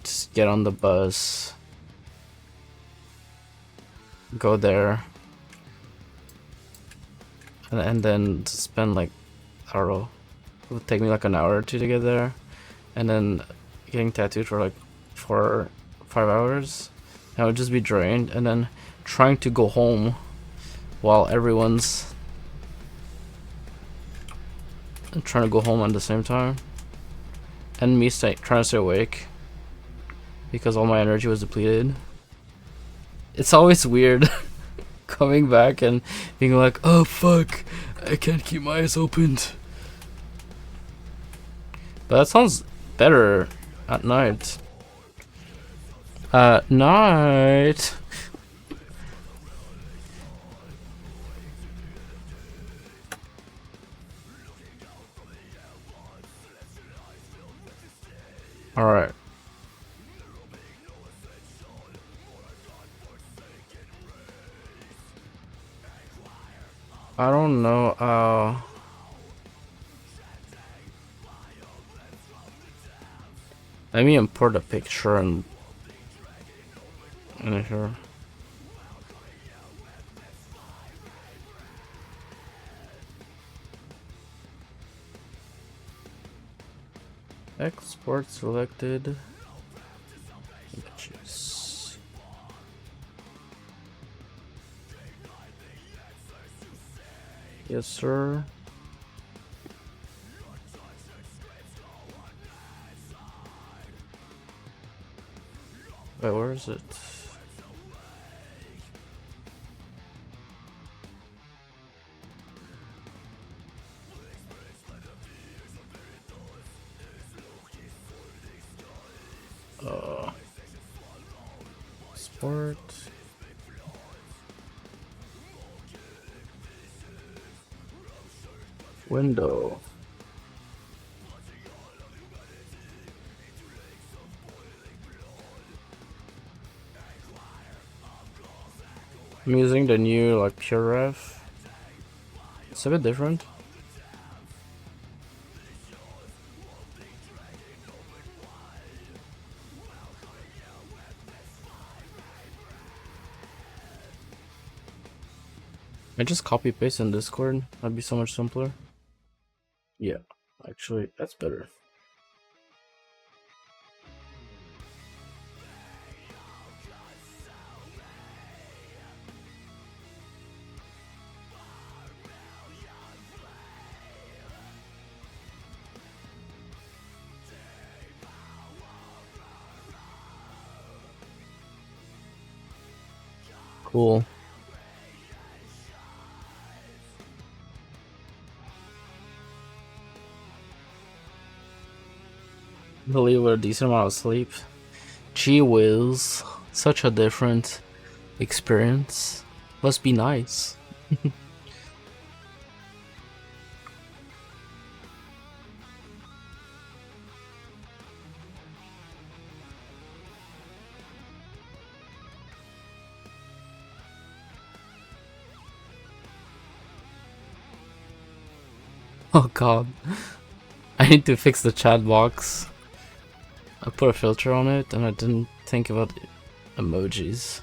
Just get on the bus. Go there. And then spend like, I don't know, it would take me like an hour or two to get there. And then getting tattooed for like 4 or 5 hours. I would just be drained, and then trying to go home while everyone's trying to go home at the same time, and me trying to stay awake because all my energy was depleted. It's always weird coming back and being like, oh fuck, I can't keep my eyes opened. But that sounds better at night. Night. All right. I don't know. Let me import a picture and here. Export selected. Images. Yes, sir. Wait, where is it? Sport. Window. I'm using the new like PureRef. It's a bit different. I just copy paste in Discord. That'd be so much simpler. Yeah, actually, that's better. Cool. I believe with a decent amount of sleep. Gee whiz. Such a different experience. Must be nice. Oh god. I need to fix the chat box. I put a filter on it and I didn't think about emojis.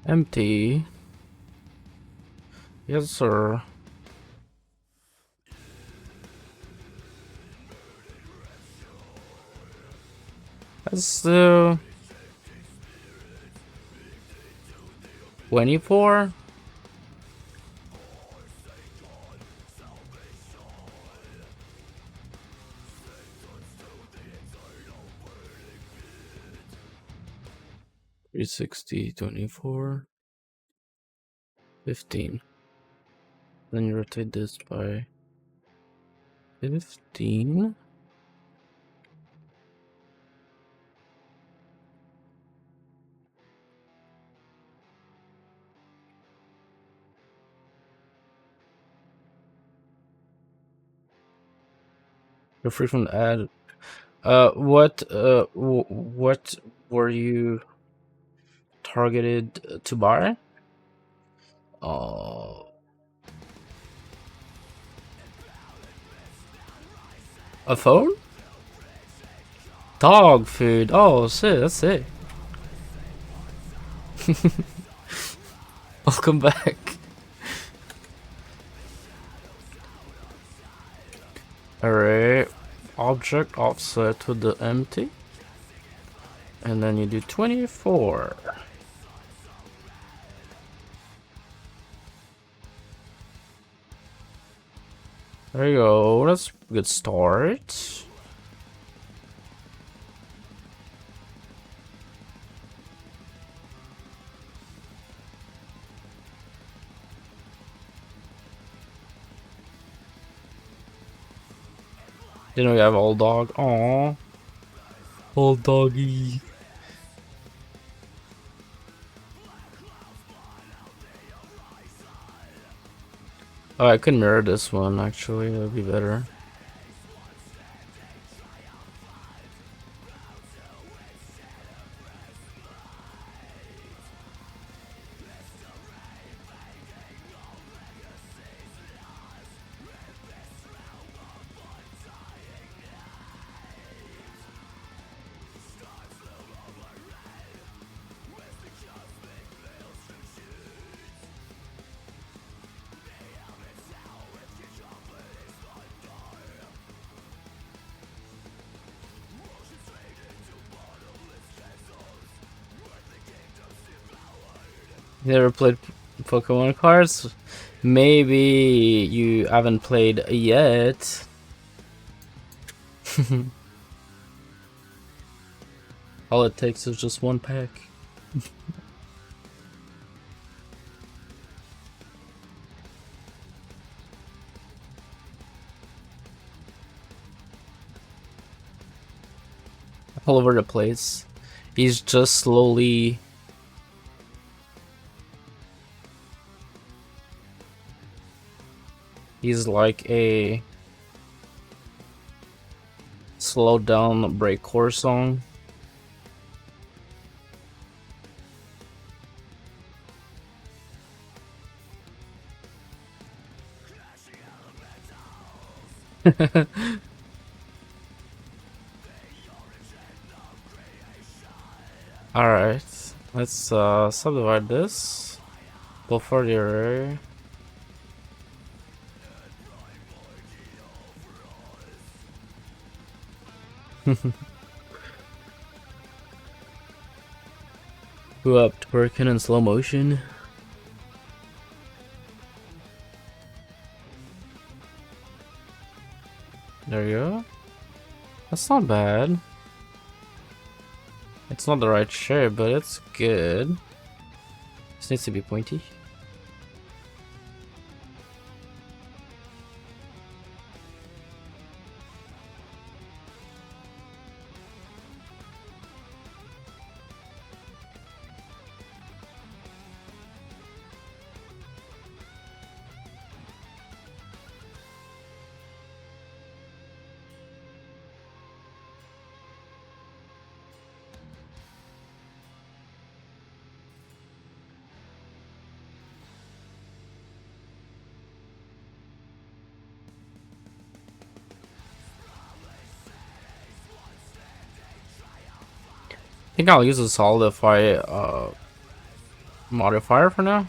Empty. Yes, sir. That's 24. $360, 24, 15. Then you rotate this by 15. You're free from the ad. What were you targeted to buy? A phone? Dog food. Oh, shit, that's it. Welcome back. Alright. Object offset with the empty. And then you do 24. There you go. That's a good start. Then we have old dog. Aww. Old doggy. Oh, I could mirror this one actually, that would be better. You ever played Pokemon cards? Maybe you haven't played yet. All it takes is just one pack. All over the place. He's just slowly. He's like a slowed down breakcore song. Alright, let's subdivide this. Before the array. Who up twerking in slow motion? There you go. That's not bad. It's not the right shape, but it's good. This needs to be pointy. I think I'll use a solidify modifier for now.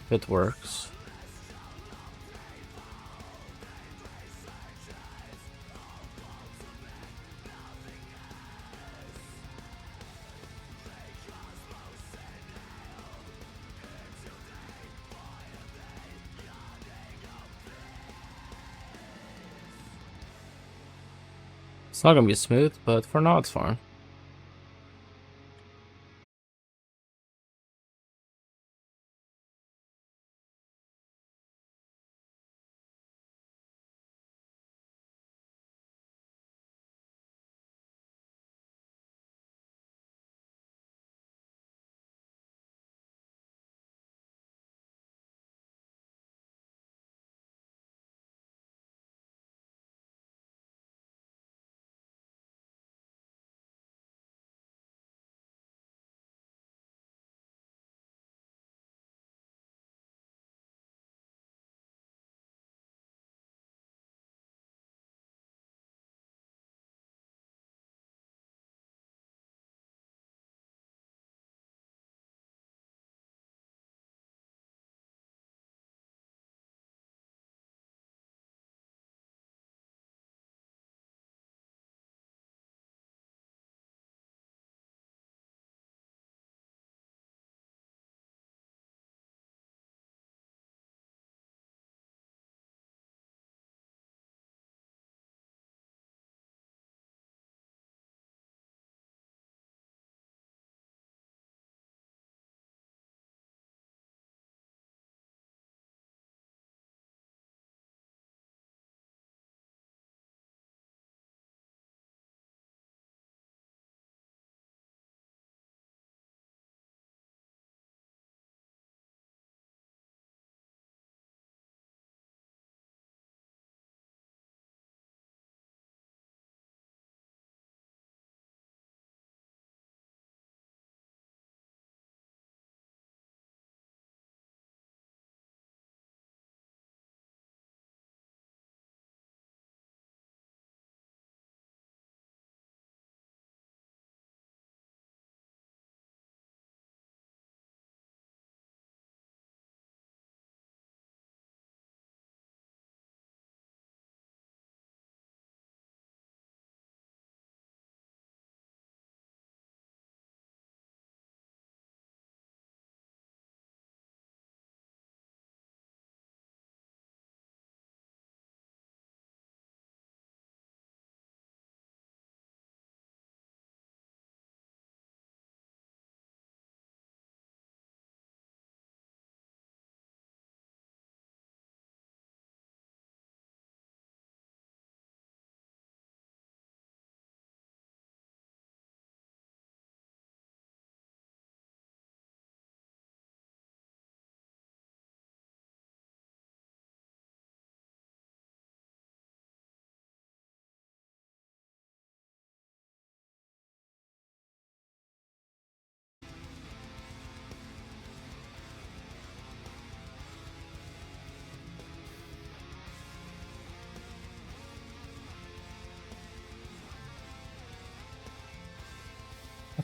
It works. It's not gonna be smooth, but for now it's fine.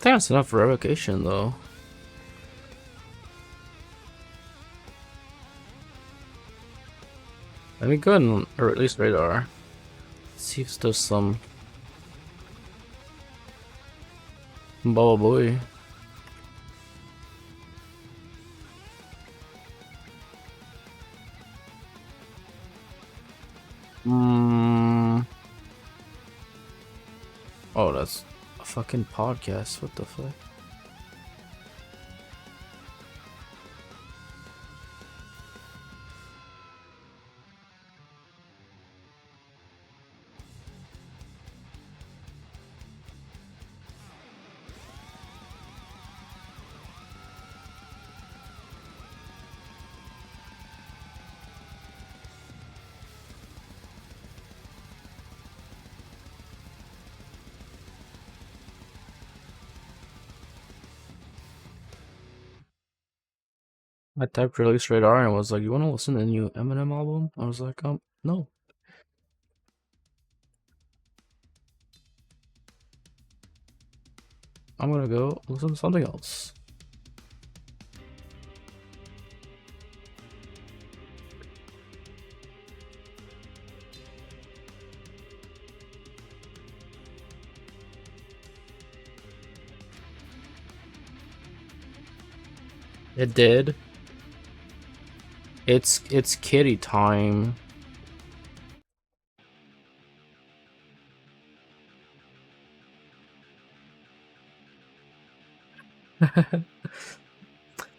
think that's enough for revocation though. Let me go ahead and release radar. See if there's some Baba boy. Oh, that's a fucking podcast. What the fuck? I typed release radar and it was like, "You want to listen to the new Eminem album?" I was like, no. I'm gonna go listen to something else. It did. It's kitty time.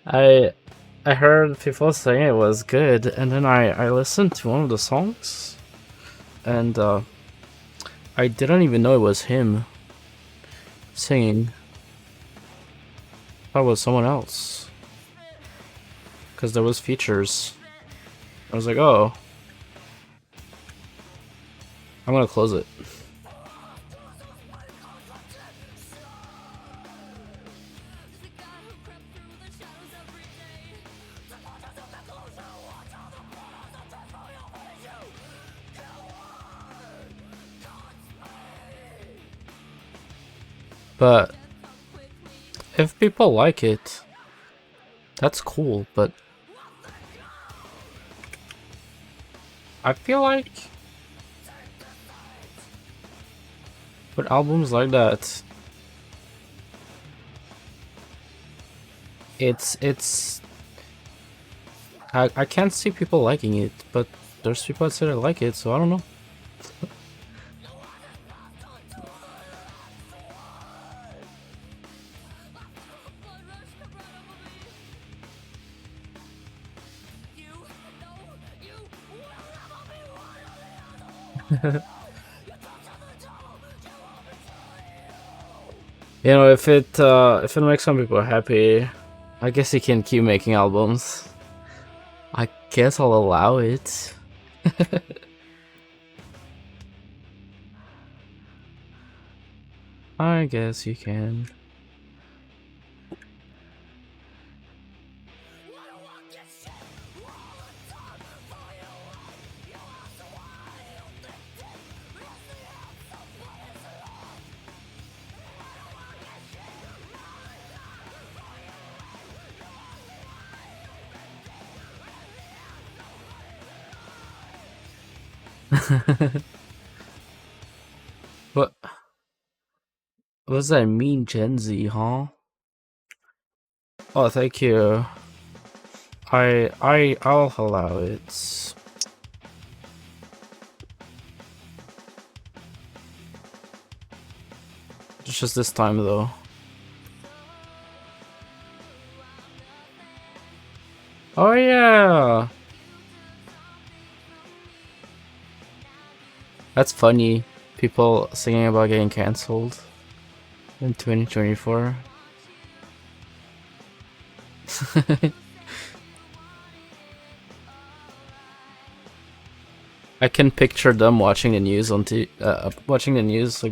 I heard people saying it was good, and then I listened to one of the songs, and I didn't even know it was him singing. I thought it was someone else, because there was features. I was like, oh, I'm gonna close it. But if people like it, that's cool, but I feel like with albums like that, it's I can't see people liking it, but there's people that say they like it, so I don't know. You know, if it makes some people happy, I guess he can keep making albums. I guess I'll allow it. I guess you can. What does that mean, Gen Z, huh? Oh, thank you. I'll allow it. It's just this time though. Oh yeah. That's funny. People singing about getting cancelled in 2024. I can picture them watching the news on watching the news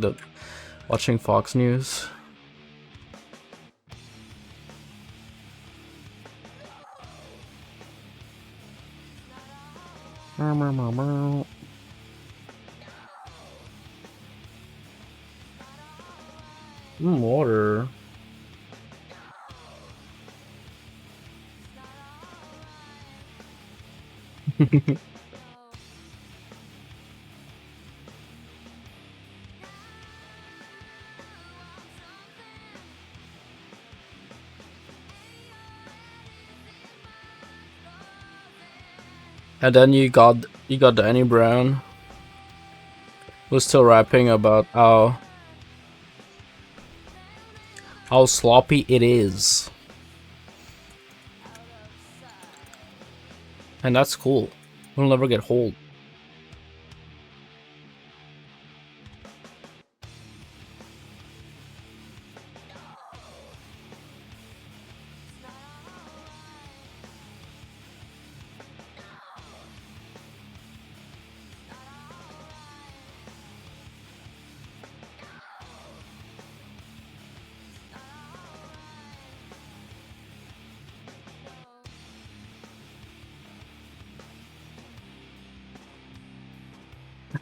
watching Fox News. Water. And then you got Danny Brown, who's still rapping about how sloppy it is, and that's cool. It'll never get old.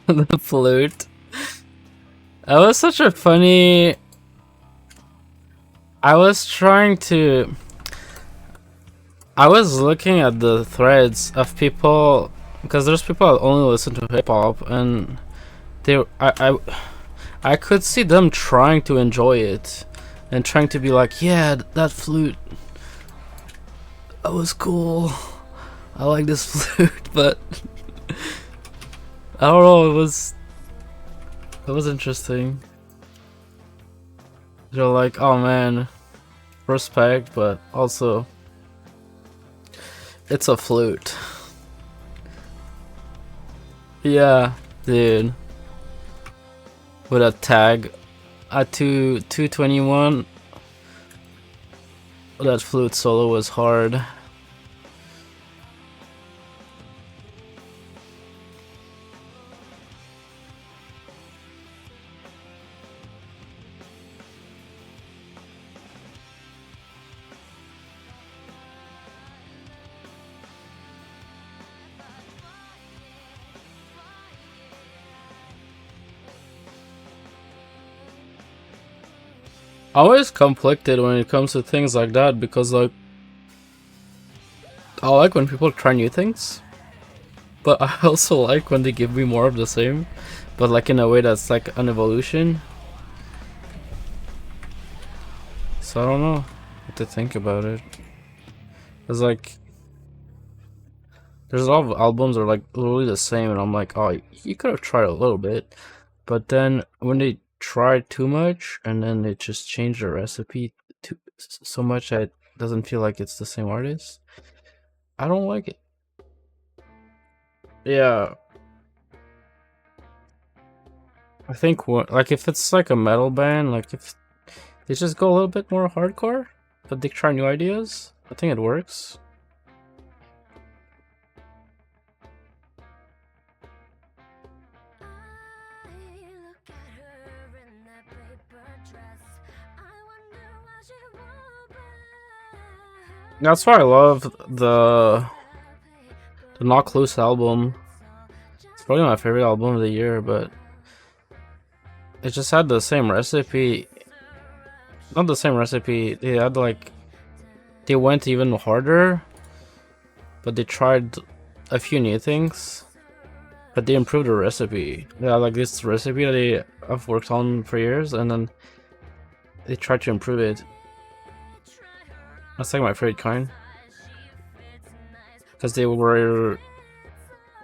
The flute. That was such a funny. I was trying to. I was looking at the threads of people, because there's people that only listen to hip hop, and I could see them trying to enjoy it, and trying to be like, yeah, that flute, that was cool. I like this flute, but I don't know. It was interesting. They're like, oh man, respect, but also it's a flute. Yeah, dude. With a tag at 221, that flute solo was hard. Always conflicted when it comes to things like that, because like I like when people try new things, but I also like when they give me more of the same, but like in a way that's like an evolution. So I don't know what to think about it. It's like there's a lot of albums that are like literally the same, and I'm like, oh, you could have tried a little bit, but then when they try too much and then they just change the recipe too so much that it doesn't feel like it's the same artist, I don't like it. Yeah, I think like if it's like a metal band, like if they just go a little bit more hardcore, but they try new ideas, I think it works. That's why I love the Knock Loose album. It's probably my favorite album of the year, but it just had the same recipe. Not the same recipe. They had like they went even harder, but they tried a few new things. But they improved the recipe. They had like this recipe that they have worked on for years, and then they tried to improve it. That's like my favorite kind, because they were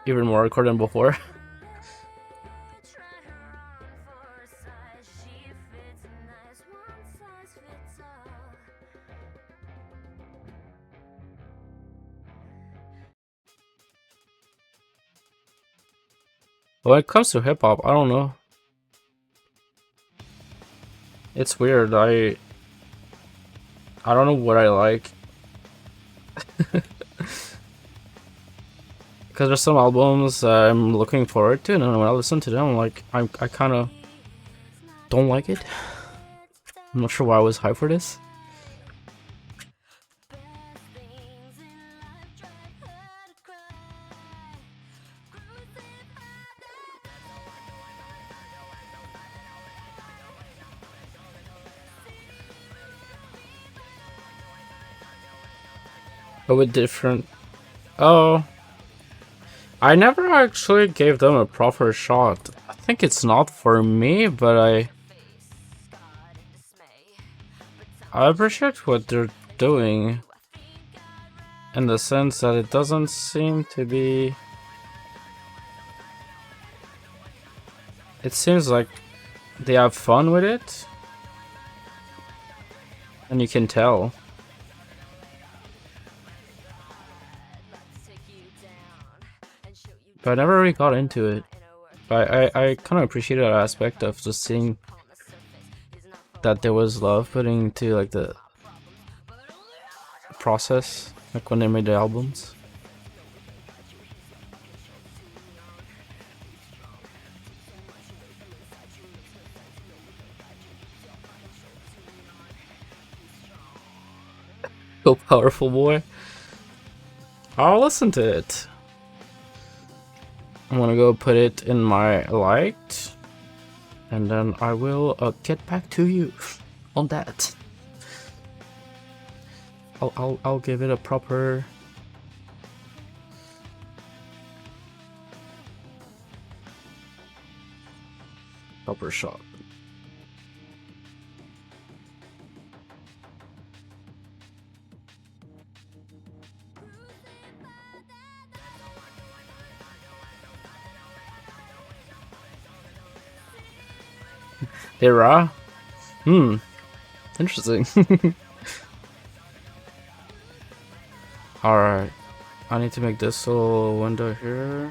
even more hardcore than before. When it comes to hip hop, I don't know. It's weird. I don't know what I like. Because there's some albums I'm looking forward to, and then when I listen to them, I'm like, I kind of don't like it. I'm not sure why I was hyped for this. But with different... Oh. I never actually gave them a proper shot. I think it's not for me, but I appreciate what they're doing in the sense that it doesn't seem to be. It seems like they have fun with it, and you can tell. But I never really got into it. I kind of appreciated that aspect of just seeing that there was love putting into like the process, like when they made the albums. So powerful, boy. I'll listen to it. I'm gonna go put it in my liked, and then I will get back to you on that. I'll give it a proper shot. They raw? Interesting. Alright. I need to make this little window here.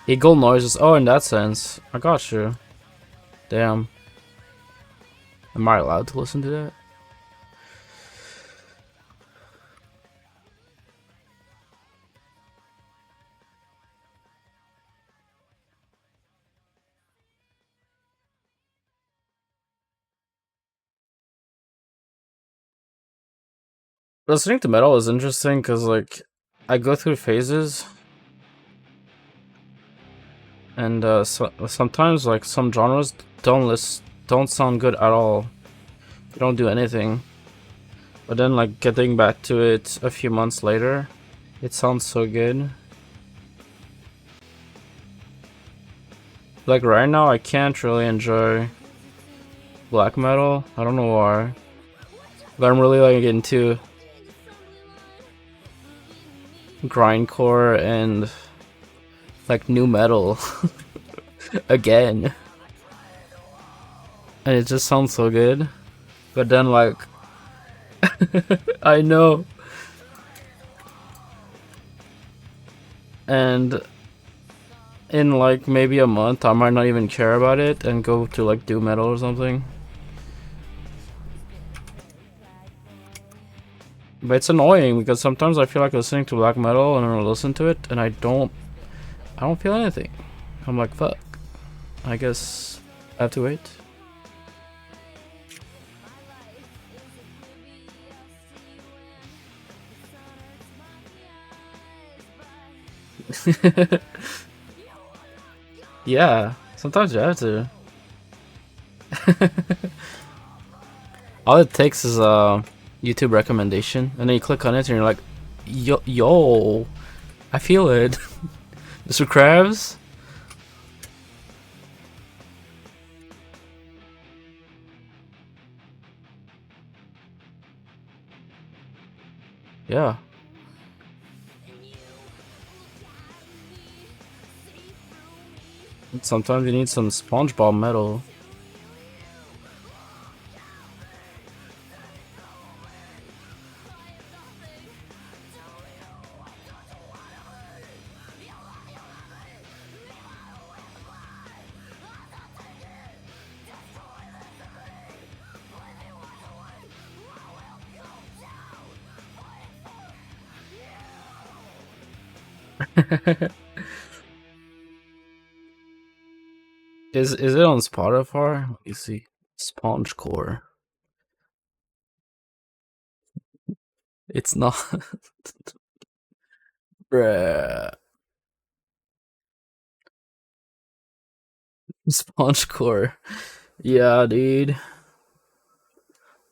Eagle noises. Oh, in that sense. I got you. Damn. Am I allowed to listen to that? Listening to metal is interesting because, like, I go through phases, and sometimes, like, some genres don't sound good at all. They don't do anything. But then, like, getting back to it a few months later, it sounds so good. Like, right now, I can't really enjoy black metal. I don't know why. But I'm really, like, into grindcore and, like, new metal again. And it just sounds so good. But then, like, I know. And in like maybe a month, I might not even care about it and go to like doom metal or something. But it's annoying because sometimes I feel like listening to black metal and I listen to it and I don't feel anything. I'm like, fuck. I guess I have to wait. Yeah, sometimes you have to. All it takes is a YouTube recommendation, and then you click on it, and you're like, yo, I feel it, Mr. Krabs. Yeah. Sometimes you need some SpongeBob metal. Is it on Spotify? Let me see. Spongecore. It's not. Bruh. Spongecore. Yeah, dude.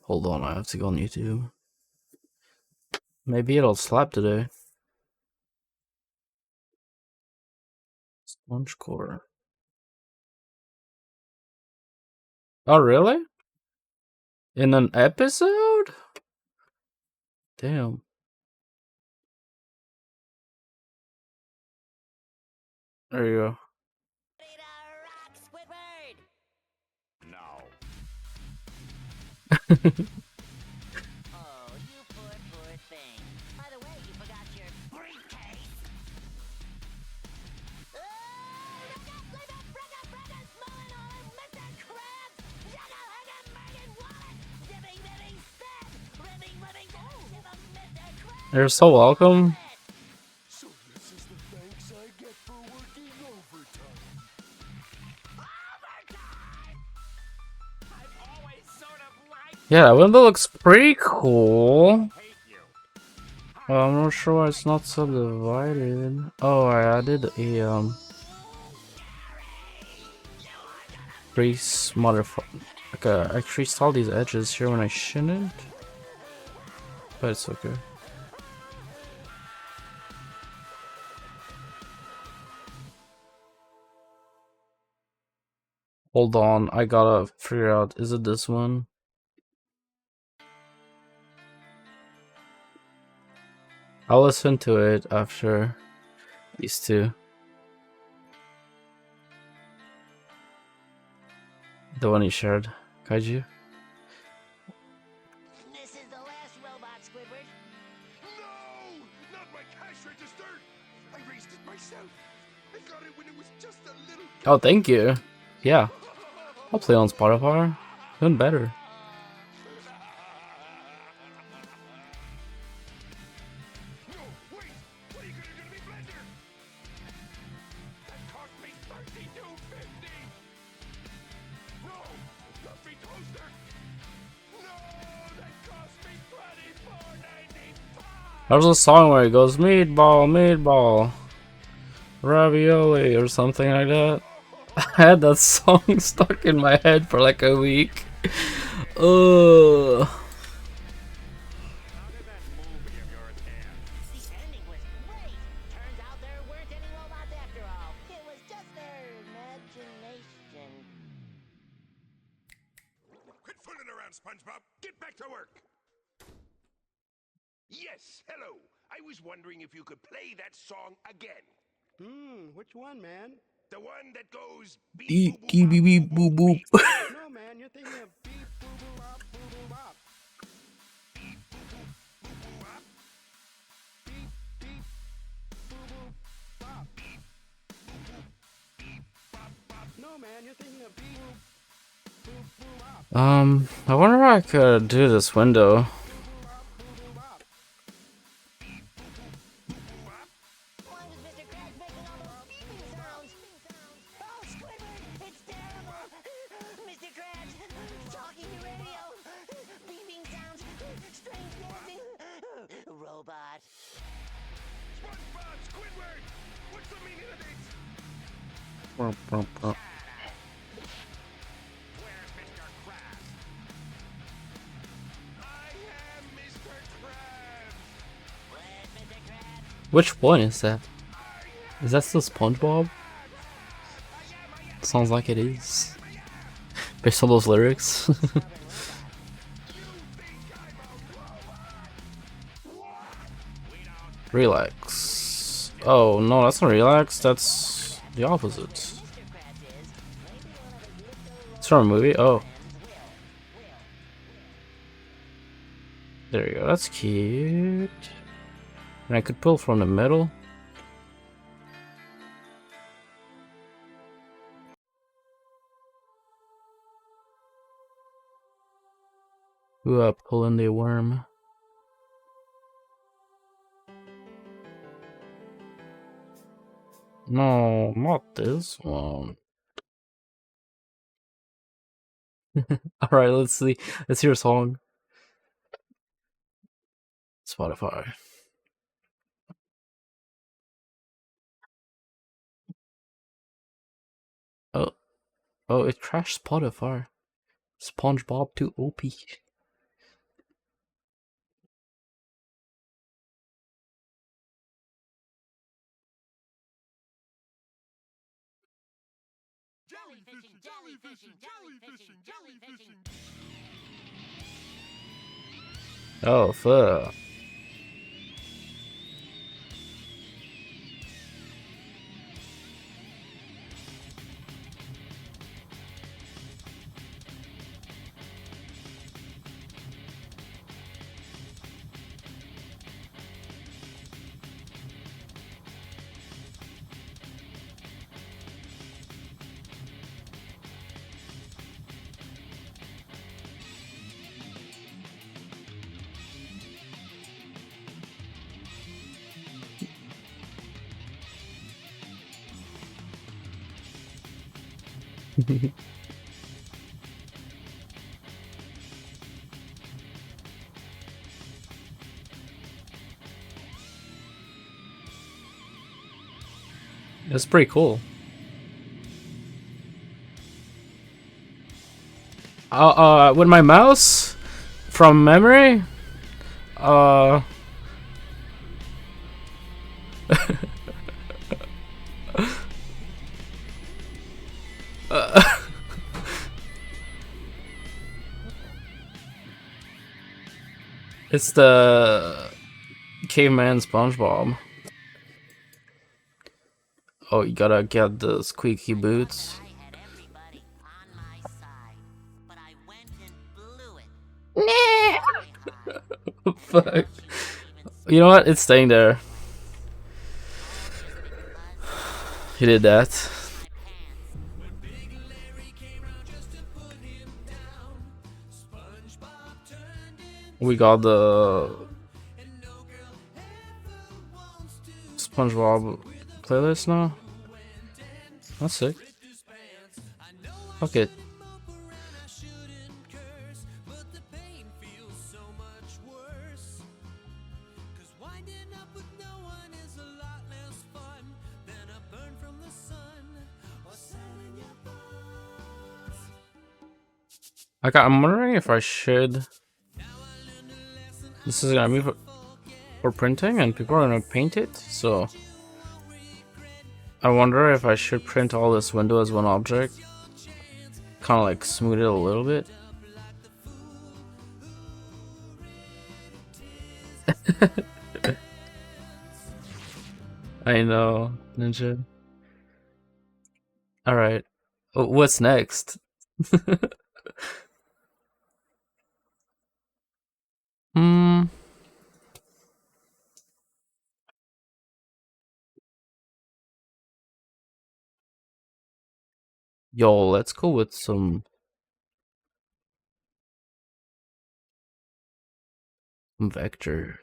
Hold on, I have to go on YouTube. Maybe it'll slap today. Spongecore. Oh, really? In an episode? Damn. There you go. Oh, you poor thing. By the way, you forgot your briefcase. You're so welcome. So this is the thanks I get for working overtime. Overtime! I've always sort of liked Yeah, that window looks pretty cool. hate you. Well, I'm not sure why it's not subdivided. Oh, I added a Grease motherfucker. Okay, I creased all these edges here when I shouldn't. But it's okay. Hold on, I gotta figure out, is it this one? I'll listen to it after these two. The one you shared, Kaiju. This is the last robot, Squidward. No! Not my cash register! I raised it myself. I got it when it was just a little... Oh, thank you. Yeah, I'll play on Spotify. Even better. No, wait! What are you gonna do to me, Blender? That cost me $32.50! No! Not free toaster! No! That cost me $24.95! There's a song where it goes meatball, meatball, ravioli, or something like that. I had that song stuck in my head for like a week. Ugh. How did that movie of yours end? The ending was great. Turns out there weren't any robots after all. It was just their imagination. Quit fooling around, SpongeBob! Get back to work! Yes, hello. I was wondering if you could play that song again. Which one, man? The one that goes beep Beep, boop boop beep, beep, bop, boop, boop boop. boop. No, man, you're thinking of beep boo boo bop boo boo bop. Beep beep boo boo bop. No, man, you're thinking of beep boop boo boo bop. I wonder if I could do this window. Why was Mr. Krabs making all those beeping sounds? Oh, Squidward, it's terrible. Mr. Krabs, talking to radio, beeping sounds, strange dancing, robot. SpongeBob, Squidward! What's the meaning of this? Brr, brr, brr. Where's Mr. Krabs? I am Mr. Krabs! Where's Mr. Krabs? Which one is that? Is that still SpongeBob? Sounds like it is. Based on those lyrics. Relax. Oh no, that's not relax. That's the opposite. It's from a movie. Oh, there you go. That's cute. And I could pull from the middle. Ooh, pulling the worm. No, not this one. Alright, let's see. Let's hear a song. Spotify. Oh. Oh, it crashed Spotify. SpongeBob to OP. Jellyfishing, jellyfishing, jellyfishing, jellyfishing. Oh, fuck. That's pretty cool. With my mouse from memory, uh, it's the caveman SpongeBob. Oh, you gotta get the squeaky boots. I had everybody on my side, but I went and blew it. Fuck. You know what? It's staying there. He did that. We got the SpongeBob playlist now. That's sick. Okay. I'm wondering if I should. This is gonna be for printing, and people are gonna paint it. So I wonder if I should print all this window as one object. Kind of like smooth it a little bit. I know, Ninja. All right. What's next? Hmm. Yo, let's go with some vector.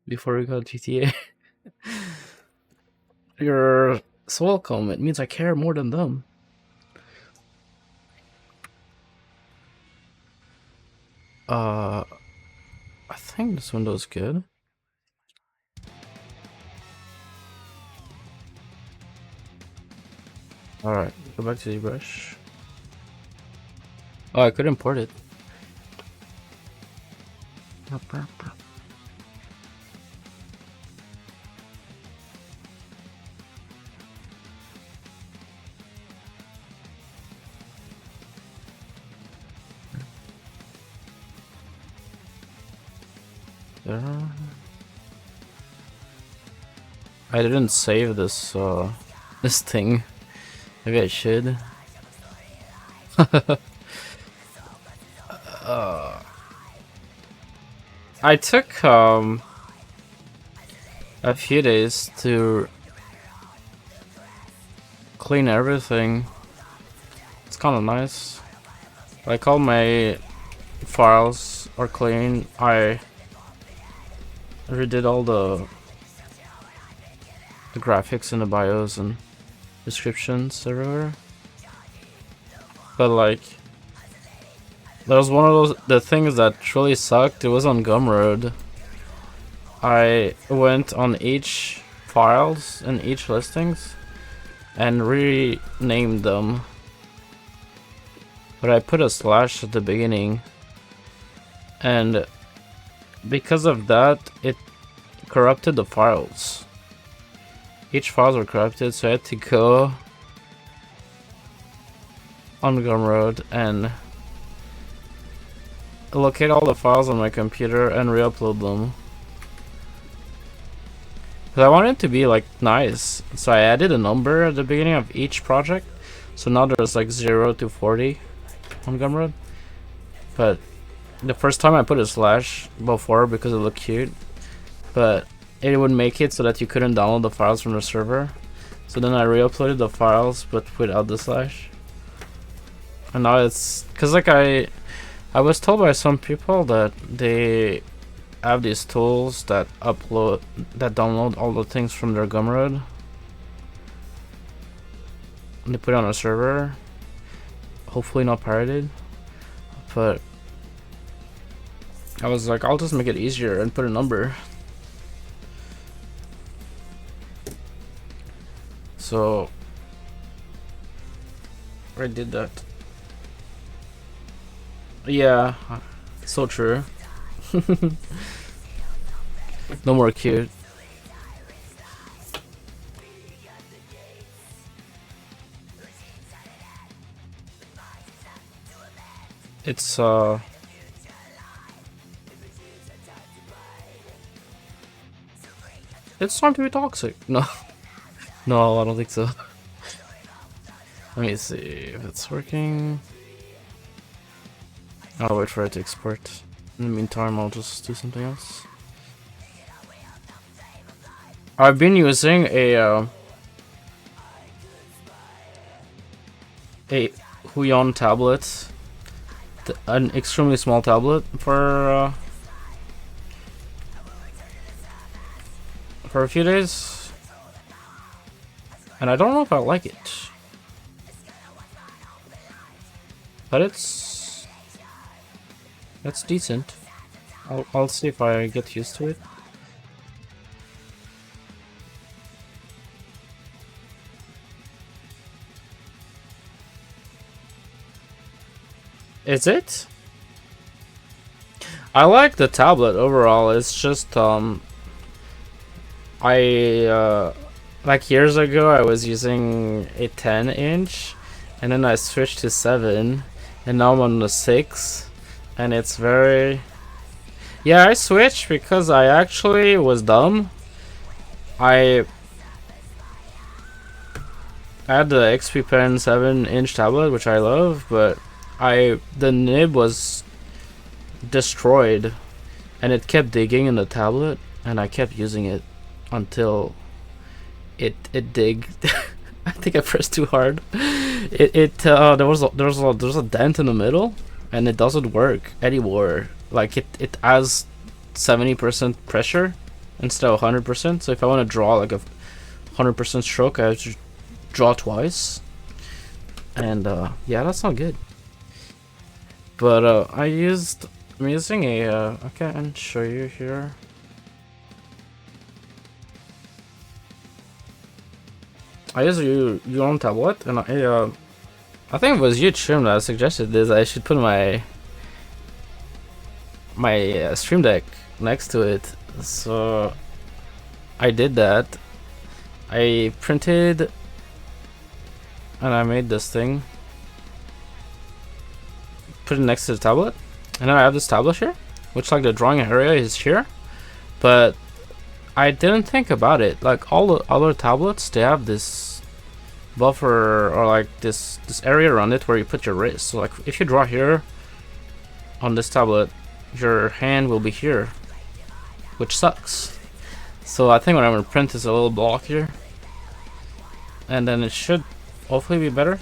Before we go to GTA. You're so welcome. It means I care more than them. I think this window's good. Alright, go back to ZBrush. Oh, I could import it. There. I didn't save this this thing. Maybe I should. I took a few days to clean everything. It's kind of nice. Like all my files are clean. I redid all the graphics and the bios and descriptions everywhere. But like, that was one of the things that truly sucked. It was on Gumroad, I went on each files and each listings and renamed them. But I put a slash at the beginning, and because of that, it corrupted the files. Each files were corrupted, so I had to go on Gumroad and locate all the files on my computer and re-upload them. Because I wanted it to be like nice, so I added a number at the beginning of each project. So now there's like 0 to 40 on Gumroad. But the first time I put a slash before because it looked cute, but it would make it so that you couldn't download the files from the server. So then I re-uploaded the files but without the slash. And now it's because like I was told by some people that they have these tools that download all the things from their Gumroad and they put it on a server, hopefully not pirated. But I was like, I'll just make it easier and put a number. So I did that. Yeah, so true. No more cute. It's time to be toxic. No. No, I don't think so. Let me see if it's working. I'll wait for it to export. In the meantime, I'll just do something else. I've been using a Huion tablet, an extremely small tablet for a few days, and I don't know if I like it, but it's decent. I'll see if I get used to it. Is it? I like the tablet overall. It's just like years ago I was using a 10-inch and then I switched to 7 and now I'm on the 6 and it's very... Yeah, I switched because I actually was dumb. I had the XP Pen 7-inch tablet, which I love, but the nib was destroyed and it kept digging in the tablet and I kept using it until it digged. I think I pressed too hard. There was a dent in the middle and it doesn't work anymore. Like it has 70% pressure instead of 100%. So if I want to draw like a 100% stroke, I have to draw twice. And yeah, that's not good. But I'm using a okay, I can show you here. I use a Huion tablet, and I think it was YouTube that suggested this. I should put my Stream Deck next to it. So I did that. I printed and I made this thing. Put it next to the tablet, and then I have this tablet here, which like the drawing area is here, but I didn't think about it. Like all the other tablets, they have this buffer or like this area around it where you put your wrist. So like if you draw here on this tablet, your hand will be here, which sucks. So I think what I'm gonna print is a little block here, and then it should hopefully be better.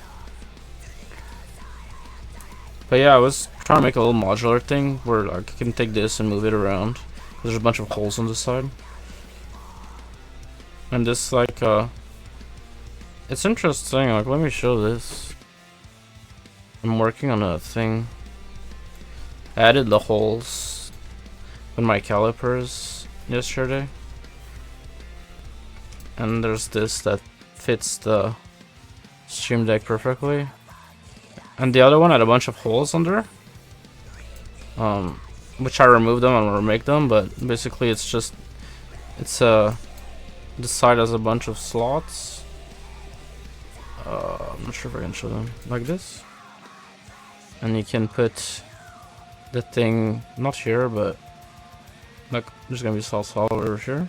But yeah, I was trying to make a little modular thing where like, I can take this and move it around. There's a bunch of holes on this side. And this like it's interesting, like let me show this. I'm working on a thing. I added the holes with my calipers yesterday. And there's this that fits the Stream Deck perfectly. And the other one had a bunch of holes under. Which I removed them and remake them, but basically it's just the side has a bunch of slots. I'm not sure if I can show them like this. And you can put the thing not here, but like there's gonna be slot over here.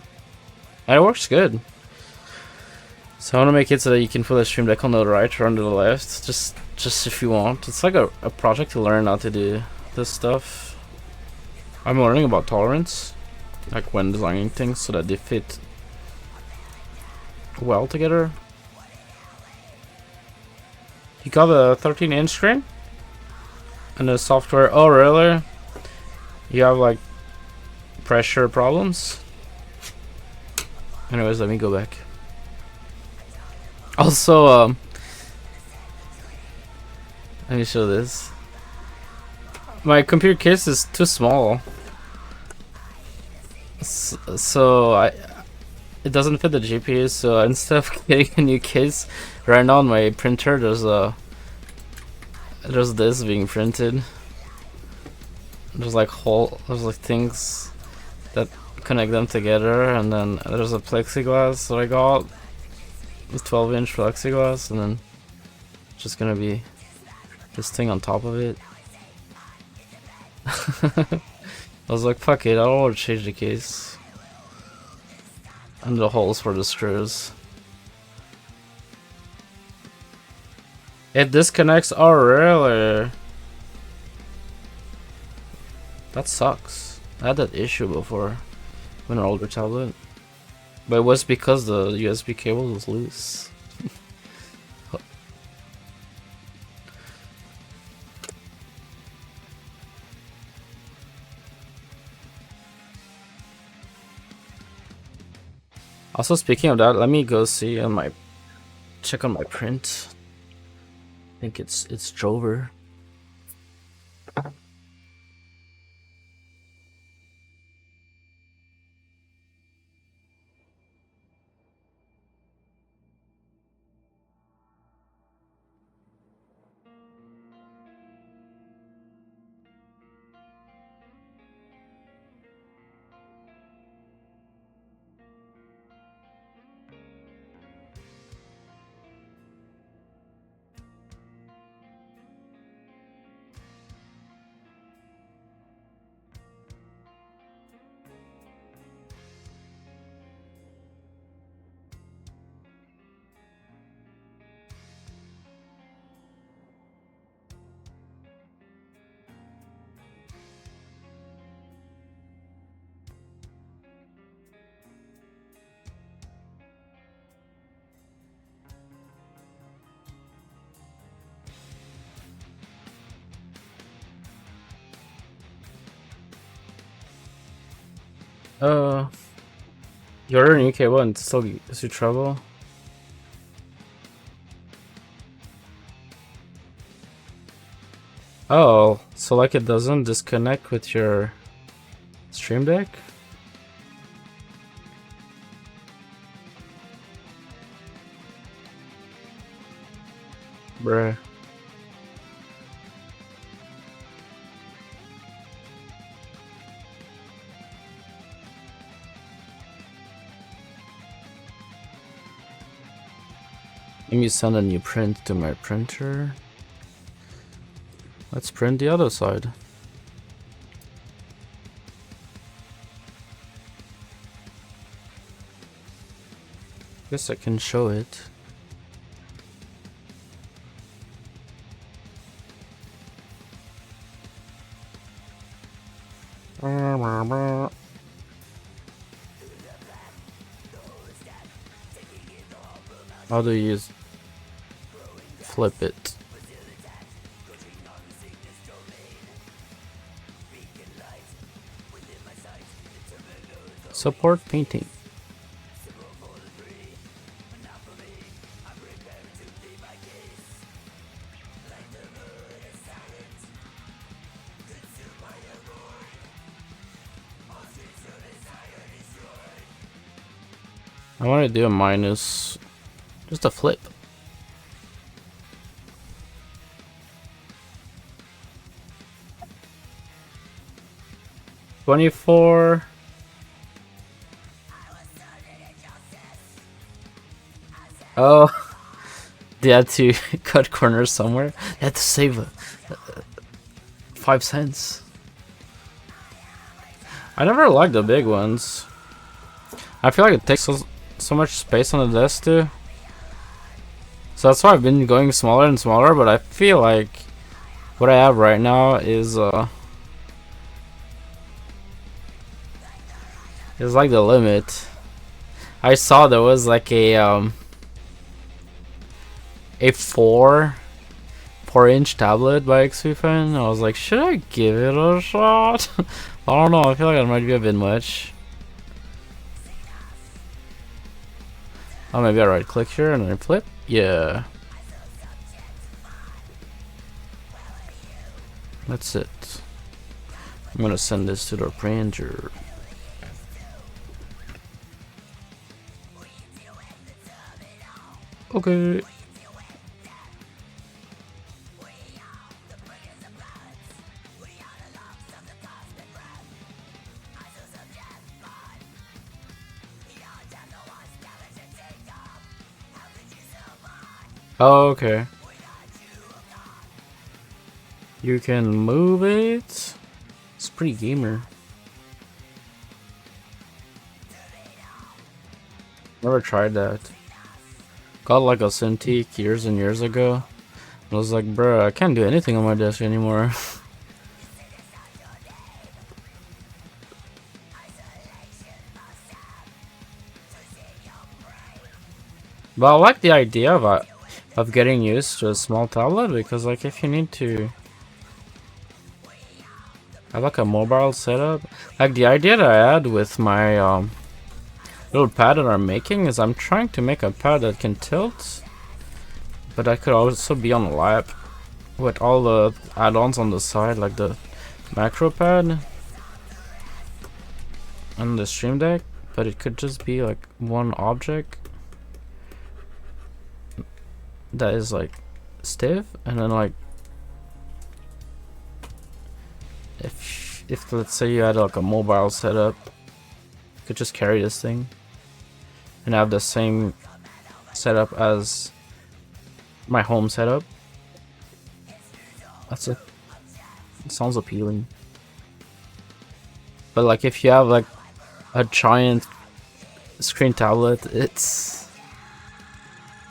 And it works good. So I want to make it so that you can put a Stream Deck on the right or on the left, just if you want. It's like a project to learn how to do this stuff. I'm learning about tolerance, like when designing things so that they fit well together. You got a 13-inch screen? And the software, oh really? You have like pressure problems? Anyways, let me go back. Also, let me show this. My computer case is too small, so it doesn't fit the GPU. So instead of getting a new case, right now on my printer there's this being printed. There's like things that connect them together, and then there's a plexiglass that I got, a 12-inch plexiglass, and then just gonna be this thing on top of it. I was like, fuck it, I don't want to change the case. And the holes for the screws. It disconnects. Oh, really? That sucks. I had that issue before with an older tablet. But it was because the USB cable was loose. Also, speaking of that, let me go see on my check on my print. I think it's Drover. You ordered a new cable and still gives you trouble? Oh, so like it doesn't disconnect with your Stream Deck? Bruh. Let me send a new print to my printer. Let's print the other side. Guess I can show it. How do you flip it? Support painting. I want to do a minus, just a flip. $24. Oh, they had to cut corners somewhere. They had to save 5 cents. I never liked the big ones. I feel like it takes so much space on the desk too. So that's why I've been going smaller and smaller, but I feel like what I have right now is like the limit. I saw there was like a 4-inch tablet by XFan. I was like, should I give it a shot? I don't know, I feel like it might be a bit much. Oh, maybe I right click here and then flip? Yeah. That's it. I'm gonna send this to the printer. Okay. Oh, okay. You can move it. It's pretty gamer. Never tried that. Got like a Cintiq years and years ago. I was like, bruh, I can't do anything on my desk anymore. But I like the idea of getting used to a small tablet, because like if you need to have like a mobile setup, like the idea that I had with my little pad that I'm making is I'm trying to make a pad that can tilt, but that could also be on a lap with all the add-ons on the side, like the macro pad and the stream deck, but it could just be like one object that is like stiff, and then like if let's say you had like a mobile setup, you could just carry this thing and have the same setup as my home setup. That's it. It sounds appealing. But like if you have like a giant screen tablet, it's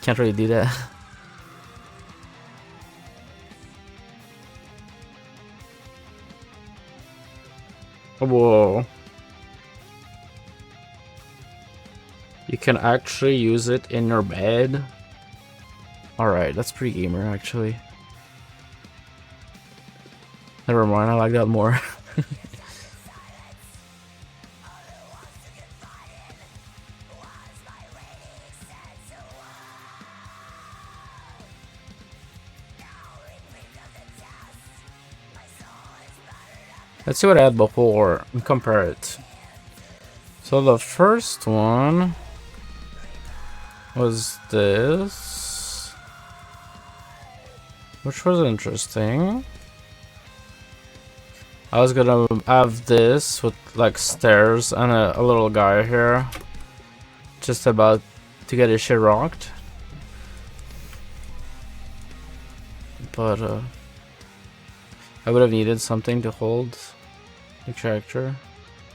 can't really do that. Whoa. You can actually use it in your bed. Alright, that's pretty gamer actually. Never mind, I like that more. Let's see what I had before and compare it. So the first one was this, which was interesting. I was gonna have this with like stairs and a little guy here, just about to get his shit rocked. But I would have needed something to hold the character,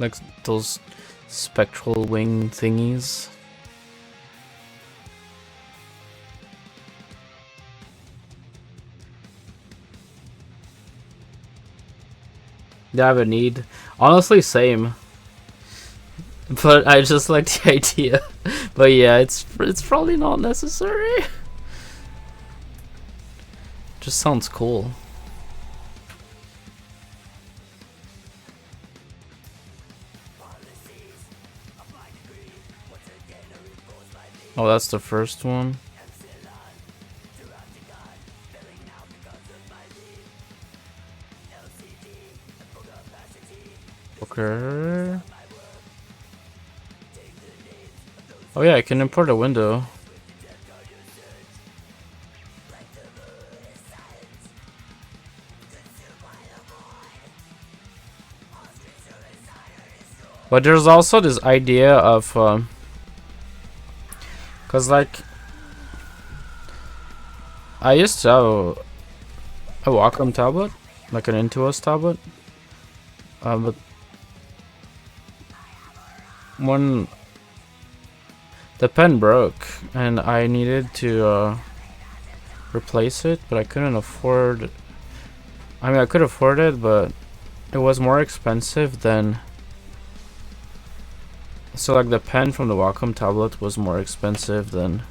like those spectral wing thingies. Yeah, I have a need. Honestly, same. But I just like the idea. But yeah, it's probably not necessary. Just sounds cool. Oh, that's the first one. Okay. Oh yeah, I can import a window. But there's also this idea of, cause like I used to have a Wacom tablet, like an Intuos tablet, but when the pen broke and I needed to replace it, but I couldn't afford. I mean, I could afford it, but it was more expensive than. So like the pen from the Wacom tablet was more expensive than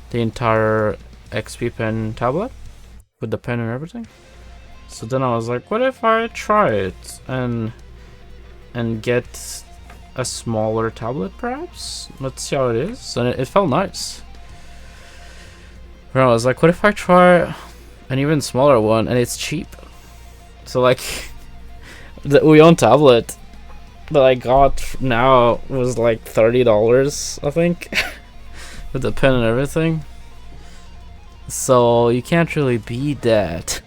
the entire XP pen tablet with the pen and everything. So then I was like, what if I try it and get a smaller tablet perhaps? Let's see how it is. And it felt nice. And I was like, what if I try an even smaller one and it's cheap? So like the Uyon tablet that I got now was like $30, I think, with the pen and everything. So you can't really beat that.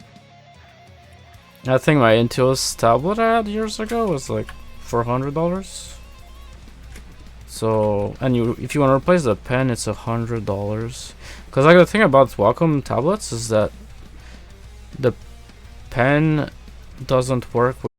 I think my Intuos tablet I had years ago was like $400. So, and if you want to replace the pen, it's $100. Cause like the thing about Wacom tablets is that the pen doesn't work with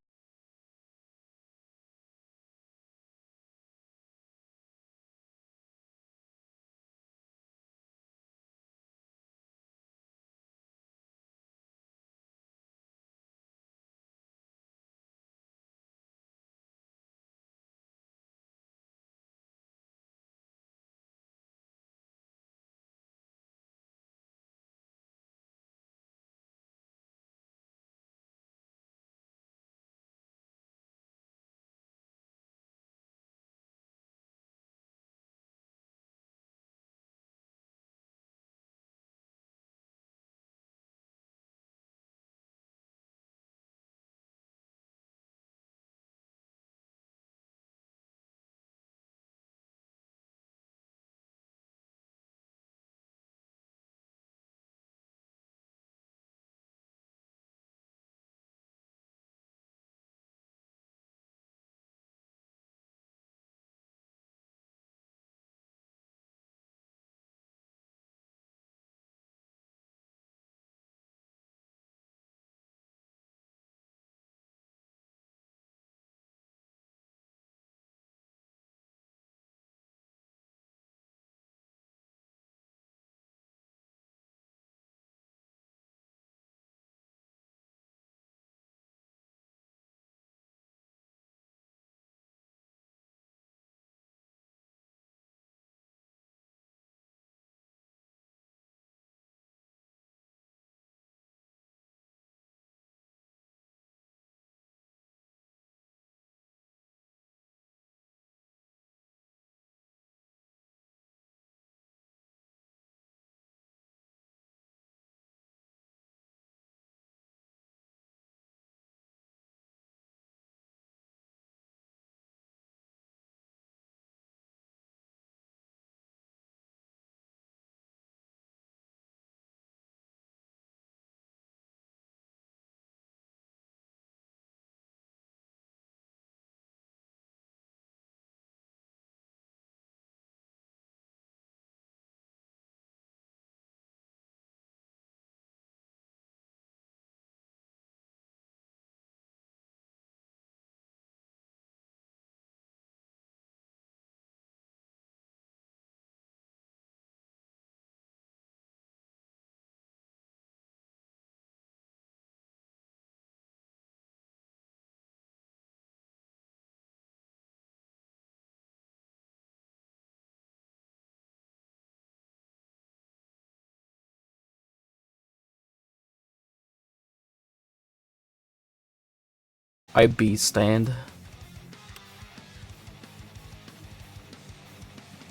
IB stand.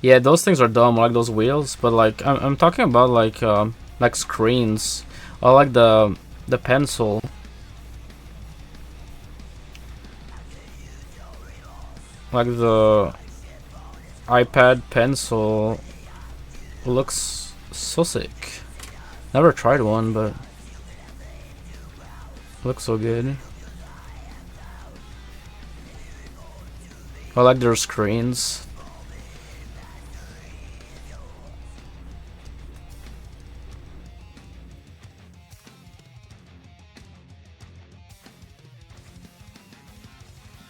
Yeah, those things are dumb, like those wheels. But like, I'm talking about like screens, or like the pencil. Like the iPad pencil looks so sick. Never tried one, but looks so good. I like their screens.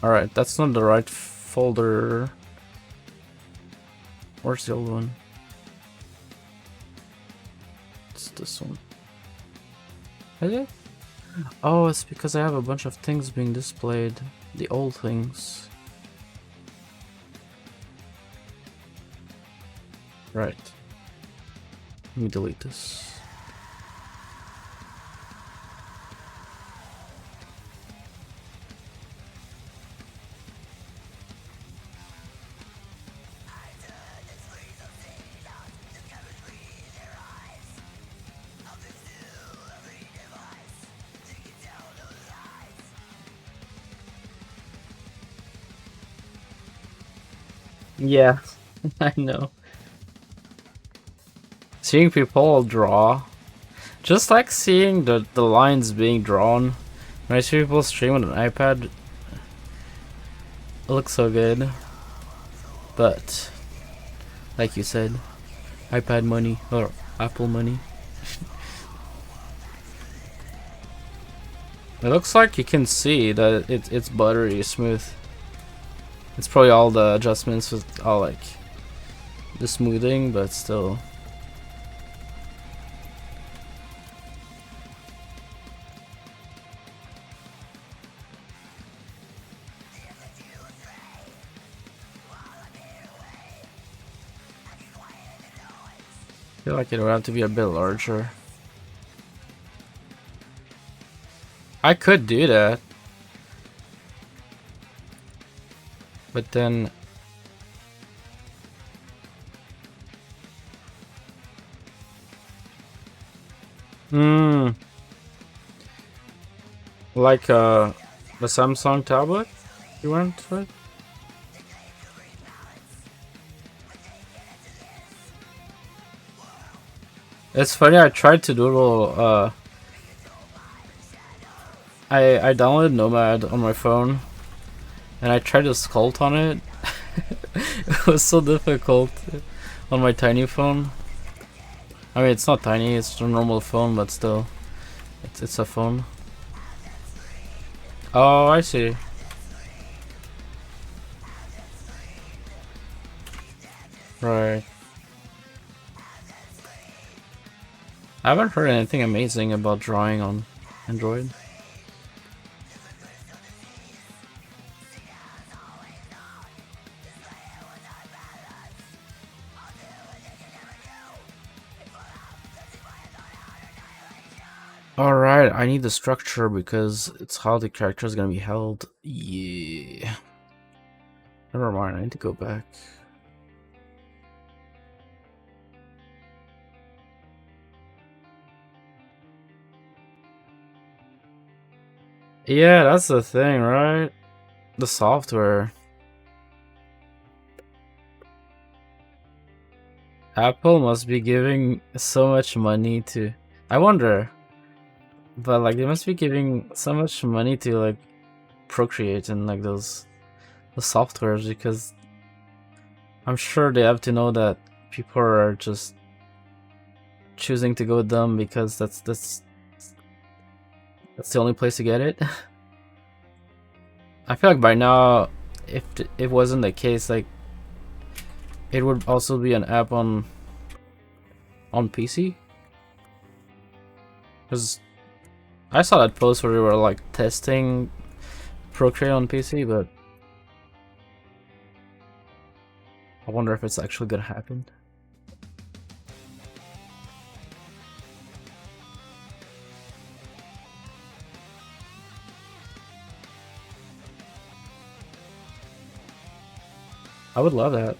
Alright, that's not the right folder. Where's the old one? It's this one. Is it? Oh, it's because I have a bunch of things being displayed. The old things. Right. Let me delete this. Yeah, I know. Seeing people draw, just like seeing the lines being drawn. When I see people stream on an iPad, it looks so good. But, like you said, iPad money, or Apple money. It looks like you can see that it's buttery smooth. It's probably all the adjustments with all like the smoothing, but still. I feel like it would have to be a bit larger. I could do that. But then... Like the Samsung tablet you went with? It's funny, I tried to doodle, I downloaded Nomad on my phone, and I tried to sculpt on it. It was so difficult on my tiny phone. I mean, it's not tiny, it's a normal phone, but still, it's a phone. Oh, I see. Right. I haven't heard anything amazing about drawing on Android. Alright, I need the structure because it's how the character is gonna be held. Yeah. Never mind, I need to go back. Yeah, that's the thing, right? The software. Apple must be giving so much money to... I wonder. But like, they must be giving so much money to like Procreate and like the softwares, because I'm sure they have to know that people are just choosing to go with them because that's the only place to get it. I feel like by now, if it wasn't the case, like it would also be an app on PC. Because I saw that post where we were like testing Procreate on PC, but I wonder if it's actually gonna happen. I would love that.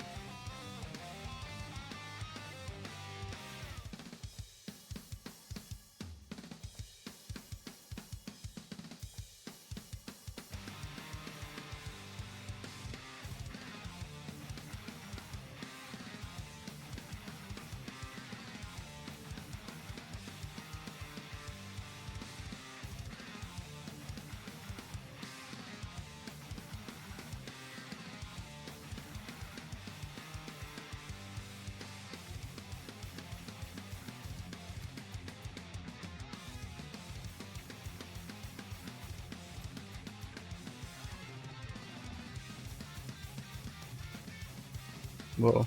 Whoa.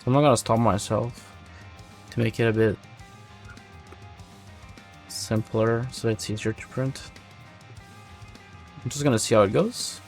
So I'm not gonna stop myself to make it a bit simpler so it's easier to print. I'm just gonna see how it goes.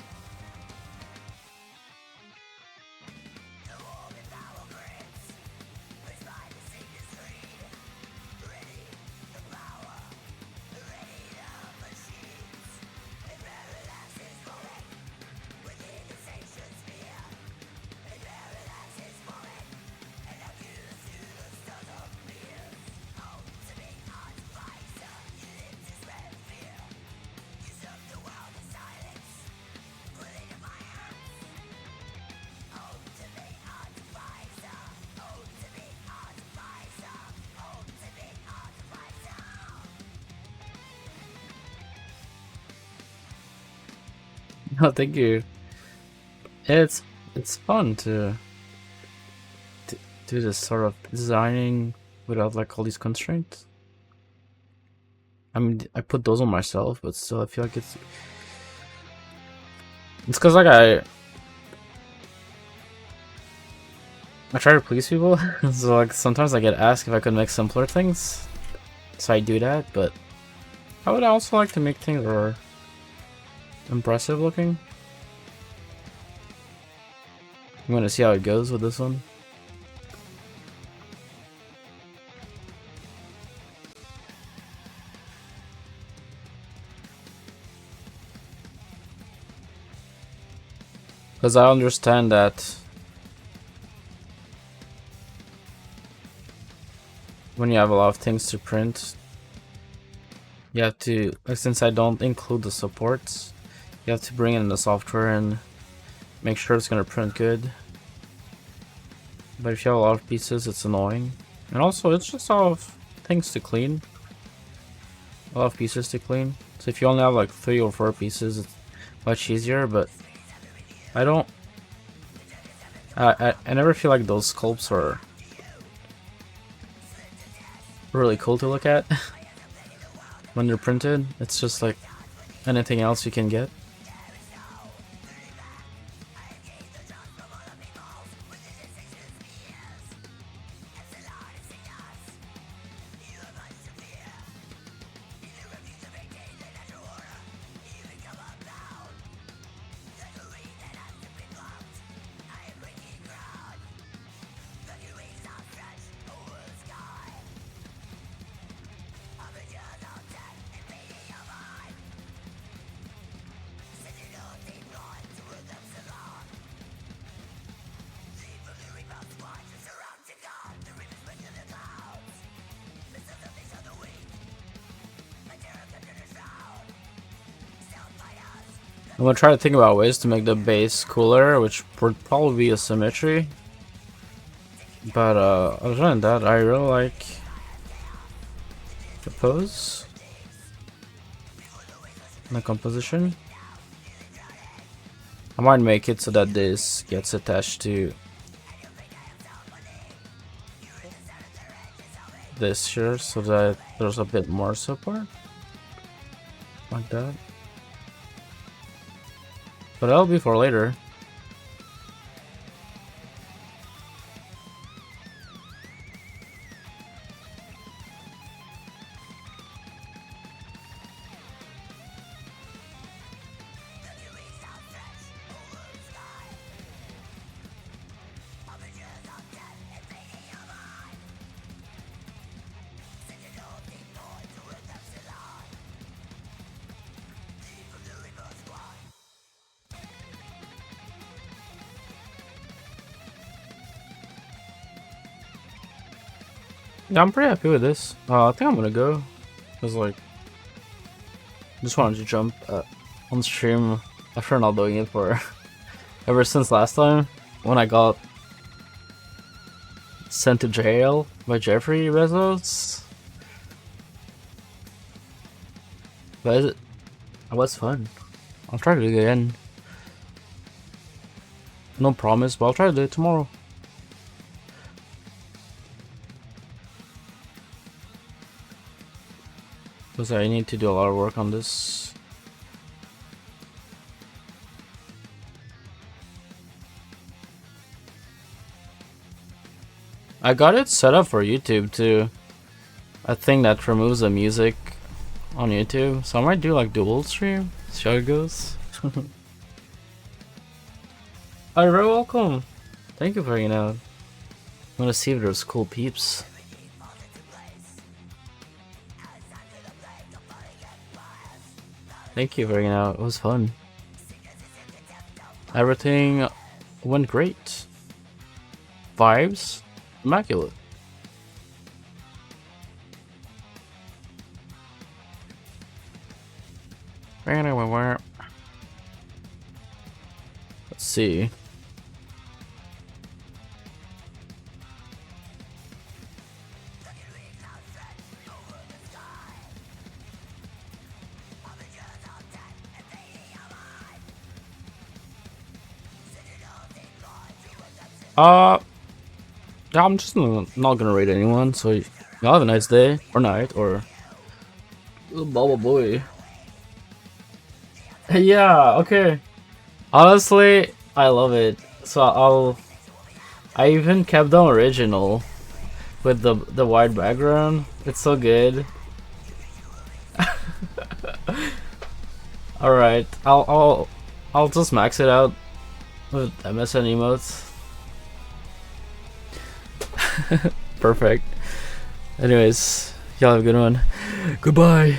No, thank you. It's fun to do this sort of designing without like all these constraints. I mean, I put those on myself, but still, I feel like it's because like I try to please people, so like sometimes I get asked if I could make simpler things, so I do that. But I would also like to make things that are impressive looking. I'm gonna see how it goes with this one. Because I understand that when you have a lot of things to print, you have to, like, since I don't include the supports, you have to bring in the software and make sure it's gonna print good. But if you have a lot of pieces, it's annoying. And also, it's just a lot of things to clean. A lot of pieces to clean. So if you only have like 3 or 4 pieces, it's much easier, but I don't... I never feel like those sculpts are really cool to look at when they're printed. It's just like anything else you can get. I'm gonna try to think about ways to make the base cooler, which would probably be a symmetry. But other than that, I really like the pose and the composition. I might make it so that this gets attached to this here, so that there's a bit more support, like that. But that'll be for later. Yeah, I'm pretty happy with this. I think I'm gonna go. Cause like, just wanted to jump on stream after not doing it for ever since last time when I got sent to jail by Jeffrey Bezos. But it was fun. I'll try to do it again. No promise, but I'll try to do it tomorrow. Because I need to do a lot of work on this. I got it set up for YouTube too. A thing that removes the music on YouTube. So I might do like dual stream. See how it goes. Oh, you're very welcome. Thank you for hanging out. I'm gonna see if there's cool peeps. Thank you for hanging out. It was fun. Everything went great. Vibes immaculate. Let's see. Yeah, I'm just not gonna rate anyone, so y'all have a nice day, or night, or blah boy. Yeah, okay. Honestly, I love it. So I even kept the original with the white background. It's so good. All right, I'll just max it out with MSN emotes. Perfect. Anyways, y'all have a good one. Goodbye.